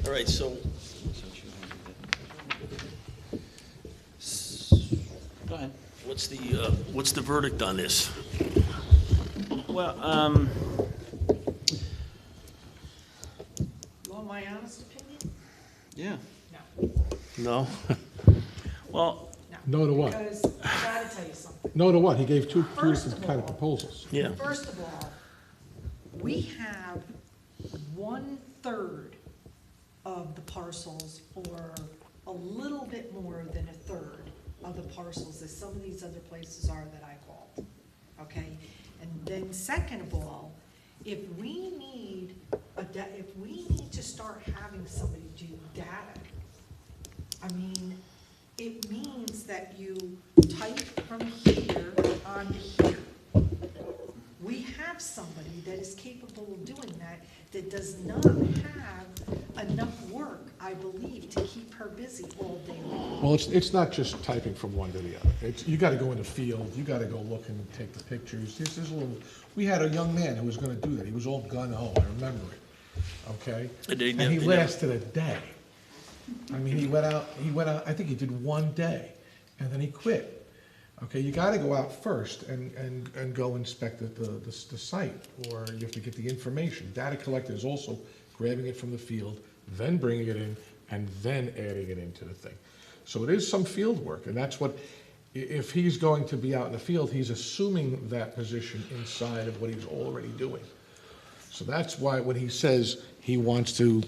All right, so Go ahead. what's the verdict on this? Well, you want my honest opinion? yeah. No? Well, No to what? Because I gotta tell you something. No to what? He gave two First different of kind of all- proposals. Yeah. First of all, we have 1/3 of the parcels, or a little bit more than 1/3 of the parcels that some of these other places are that I called, okay? And then second of all, if we need to start having somebody do data, I mean, it means that you type from here on to here. We have somebody that is capable of doing that does not have enough work, I believe, to keep her busy all day long. Well, it's not just typing from one to the other. You gotta go in the field, you gotta go look and take the pictures. We had a young man who was gonna do that. He was all gung-ho, I remember it, okay? And they And never- he they never- lasted a day. I mean, he went out, I think he did one day, and then he quit. Okay, you gotta go out first and go inspect the site, or you have to get the information. Data collector is also grabbing it from the field, then bringing it in, and then adding it into the thing. So it is some field work, and that's what, if he's going to be out in the field, he's assuming that position inside of what he's already doing. So that's why when he says he wants to,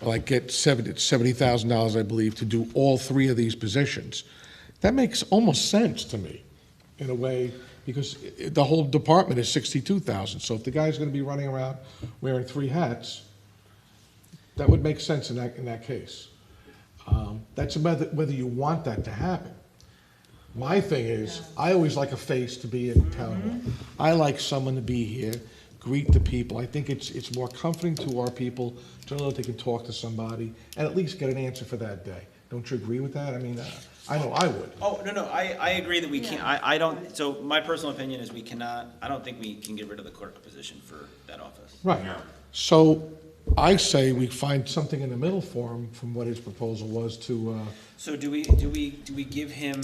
like, get $70,000, I believe, to do all three of these positions, that makes almost sense to me, in a way, because the whole department is $62,000. So if the guy's gonna be running around wearing three hats, that would make sense in that case. That's whether you want that to happen. My thing is, I always like a face to be in town hall. I like someone to be here, greet the people. I think it's more comforting to our people to know that they can talk to somebody and at least get an answer for that day. Don't you agree with that? I mean, I know I would. oh, no, I agree that we can't, I don't, so my personal opinion is we cannot, I don't think we can get rid of the clerk position for that office. Right. So I say we find something in the middle for him from what his proposal was to, So do we give him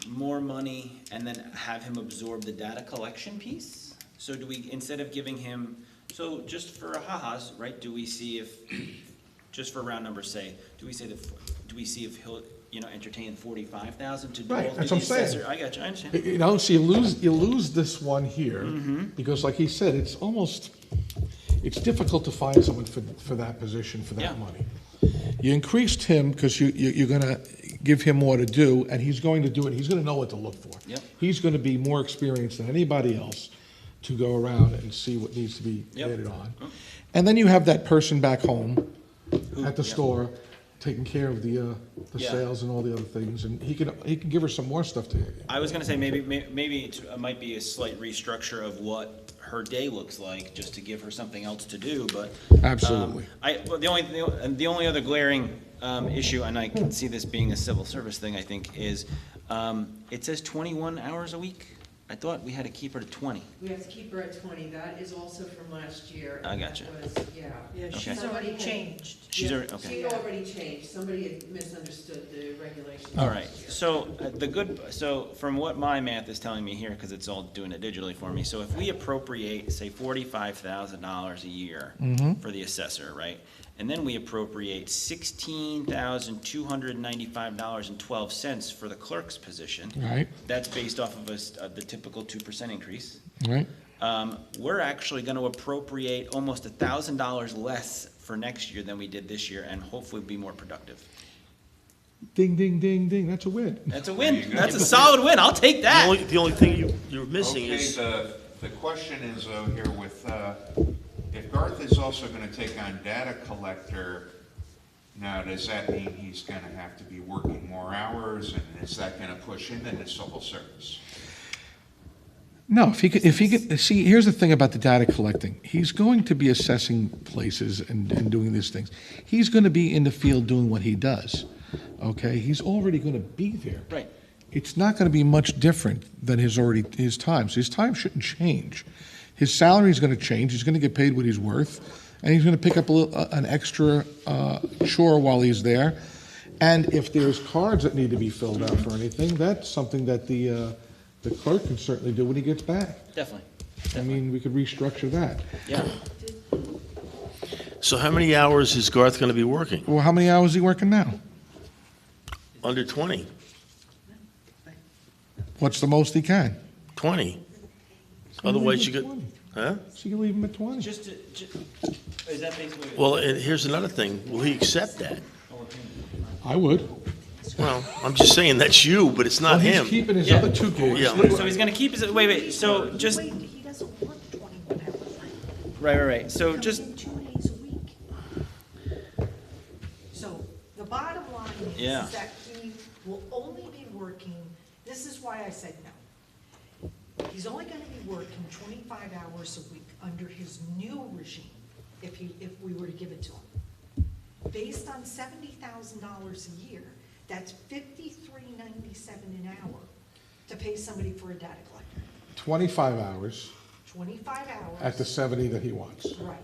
more money and then have him absorb the data collection piece? So do we, instead of giving him, so just for ha-has, right, do we see if, just for round numbers say, do we see if he'll, entertain 45,000 to do all Right, of that's the what I'm saying. assessor? I got you, I understand. so you lose this one here, because like he said, it's difficult to find someone for that position, for Yeah. that money. You increased him because you're gonna give him more to do, and he's going to do it, he's gonna know what to look for. Yep. He's gonna be more experienced than anybody else to go around and see what needs to be Yep. added on. And then you have that person back home at the yeah. store, taking care of the Yeah. sales and all the other things, and he can give her some more stuff to. I was gonna say, maybe it might be a slight restructure of what her day looks like, just to give her something else to do, but. Absolutely. Well, the only other glaring, issue, and I can see this being a civil service thing, I think, is, it says 21 hours a week. I thought we had to keep her to 20. We have to keep her at 20. That is also from last year. I and gotcha. that was- Yeah. Yeah, Okay. she's already changed. She's Yeah, already, okay. She'd already changed. Somebody had misunderstood the regulations. All right, so so from what my math is telling me here, because it's all doing it digitally for me, so if we appropriate, say, $45,000 a year for the assessor, right? And then we appropriate $16,295.12 for the clerk's position. Right, That's based off of the typical 2% increase. right? We're actually gonna appropriate almost $1,000 less for next year than we did this year, and hopefully be more productive. Ding, ding, ding, ding, that's a win. That's a There win, you go. that's a solid win, I'll take that. The only thing you're missing Okay, is, the question is, though, here with, if Garth is also gonna take on data collector, now, does that mean he's gonna have to be working more hours, and is that gonna push him into civil service? No, if he could, see, here's the thing about the data collecting. He's going to be assessing places and doing these things. He's going to be in the field doing what he does. okay, he's already gonna be there. Right. It's not gonna be much different than his time, so his time shouldn't change. His salary is gonna change, he's gonna get paid what he's worth, and he's gonna pick up an extra chore while he's there. And if there's cards that need to be filled out for anything, that's something that the clerk can certainly do when he gets back. Definitely. I mean, we could restructure that. Yeah. So how many hours is Garth going to be working? Well, how many hours is he working now? Under 20? What's the most he can? 20? So Otherwise leave you him could, at 20. huh? So you leave him at 20. Just is that basically? Well, and here's another thing. Will he accept that? I would. Well, I'm just saying that's you, but it's not Well, him. He's keeping his Yeah. other two gigs. Yeah. So he's gonna keep his, wait, so just, Wait, he doesn't work 21 hours. right. So just, Comes in 2 days a week. So the bottom line Yeah. is that he will only be working, this is why I said no. He's only gonna be working 25 hours a week under his new regime, if we were to give it to him. Based on $70,000 a year, that's $53.97 an hour to pay somebody for a data collector. 25 hours 25 hours. at the 70 that he wants. Right.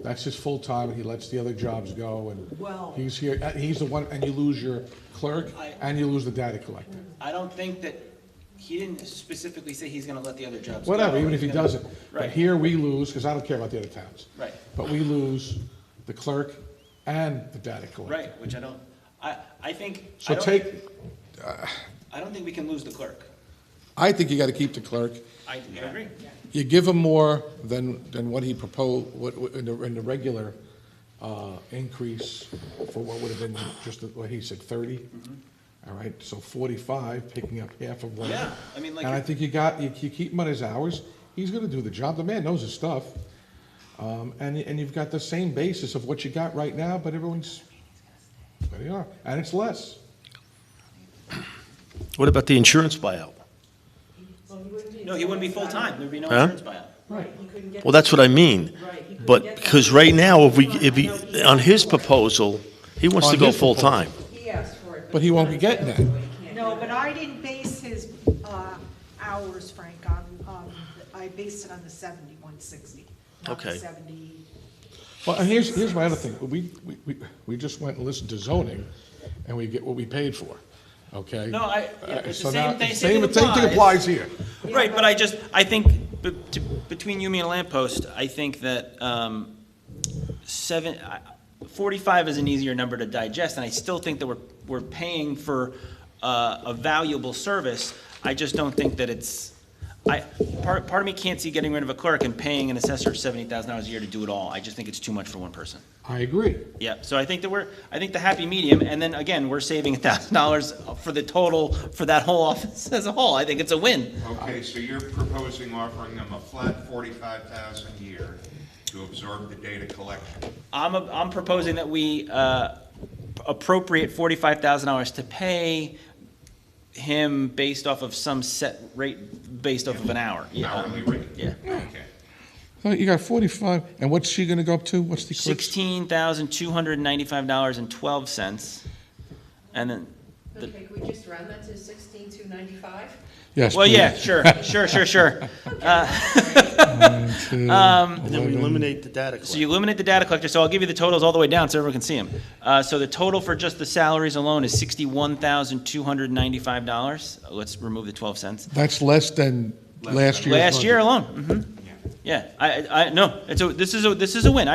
That's his full time, and he lets the other jobs go, and Well- he's here, he's the one, and you lose your clerk, and you lose the data collector. I don't think that, he didn't specifically say he's gonna let the other jobs go. Whatever, even if he He's gonna- doesn't. But Right. here we lose, because I don't care about the other towns. Right. But we lose the clerk and the data collector. Right, which I don't, I think, So take, I don't think we can lose the clerk. I think you gotta keep the clerk. I agree. You give him more than what he proposed, in the regular increase for what would have been just, what he said, 30? All right, so 45, picking up half of what. Yeah, I mean, like. And I think you keep him on his hours, he's gonna do the job, the man knows his stuff. And you've got the same basis of what you got right now, but everyone's, where they are, and it's less. What about the insurance buyout? No, he wouldn't be full-time, there'd be no Huh? insurance buyout. Right, he couldn't get. Well, that's what I mean. Right, he couldn't But, get that. because right now, if he, on his proposal, he wants to On go his proposal. full-time. He asked for it. But he won't be getting that. He can't No, get but it. I didn't base his hours, Frank, on, I based it on the 70, 160, not the Okay. 70. Well, and here's my other thing, we just went and listened to zoning, and we get what we paid for, okay? No, it's So the now, same thing, same thing applies here. Right, but I think, between you, me, and Lamppost, I think that 45 is an easier number to digest, and I still think that we're paying for a valuable service. I just don't think that it's, part of me can't see getting rid of a clerk and paying an assessor $70,000 a year to do it all. I just think it's too much for one person. I agree. Yeah, so I think the happy medium, and then again, we're saving $1,000 for the total, for that whole office as a whole. I think it's a win. Okay, so you're proposing offering them a flat 45,000 a year to absorb the data collection. I'm proposing that we appropriate $45,000 to pay him based off of some set rate, based off of an hour. Yeah. Hourly rate? Yeah. Okay. So you got 45, and what's she gonna go up to? What's the clerk's? $16,295.12, and then, Okay, could we just round that to 16,295? Yes, well, yeah, please. sure. And then we eliminate the data So collector. you eliminate the data collector, so I'll give you the totals all the way down so everyone can see them. So the total for just the salaries alone is $61,295. Let's remove the 12 cents. That's less than last year's Last year budget. alone, yeah, no, this is a win,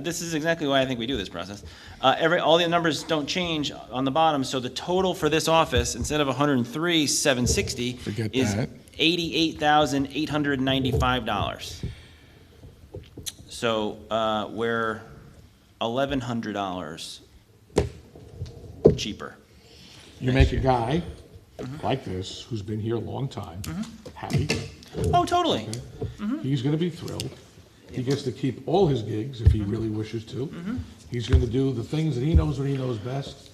this is exactly why I think we do this process. All the numbers don't change on the bottom, so the total for this office, instead of 103,760, Forget is that. $88,895. So, we're $1,100 cheaper. You make a guy like this, who's been here a long time, happy, Oh, totally. he's gonna be thrilled. He gets to keep all his gigs if he really wishes to. He's gonna do the things that he knows what he knows best.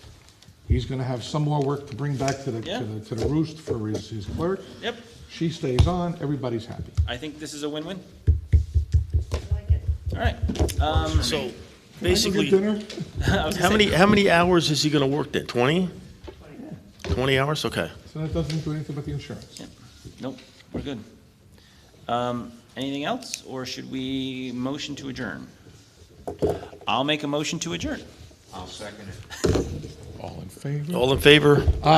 He's gonna have some more work to bring back to Yeah. the roost for his clerk. Yep, She stays on, everybody's happy. I think this is a win-win. I like it. All right. So Can I go get basically, dinner? I was gonna how say- many hours is he going to work then? 20? 20 hours? Okay. So that doesn't do anything but the insurance. Yep. Nope, we're good. Anything else, or should we motion to adjourn? I'll make a motion to adjourn. I'll second it. All in favor? All in favor?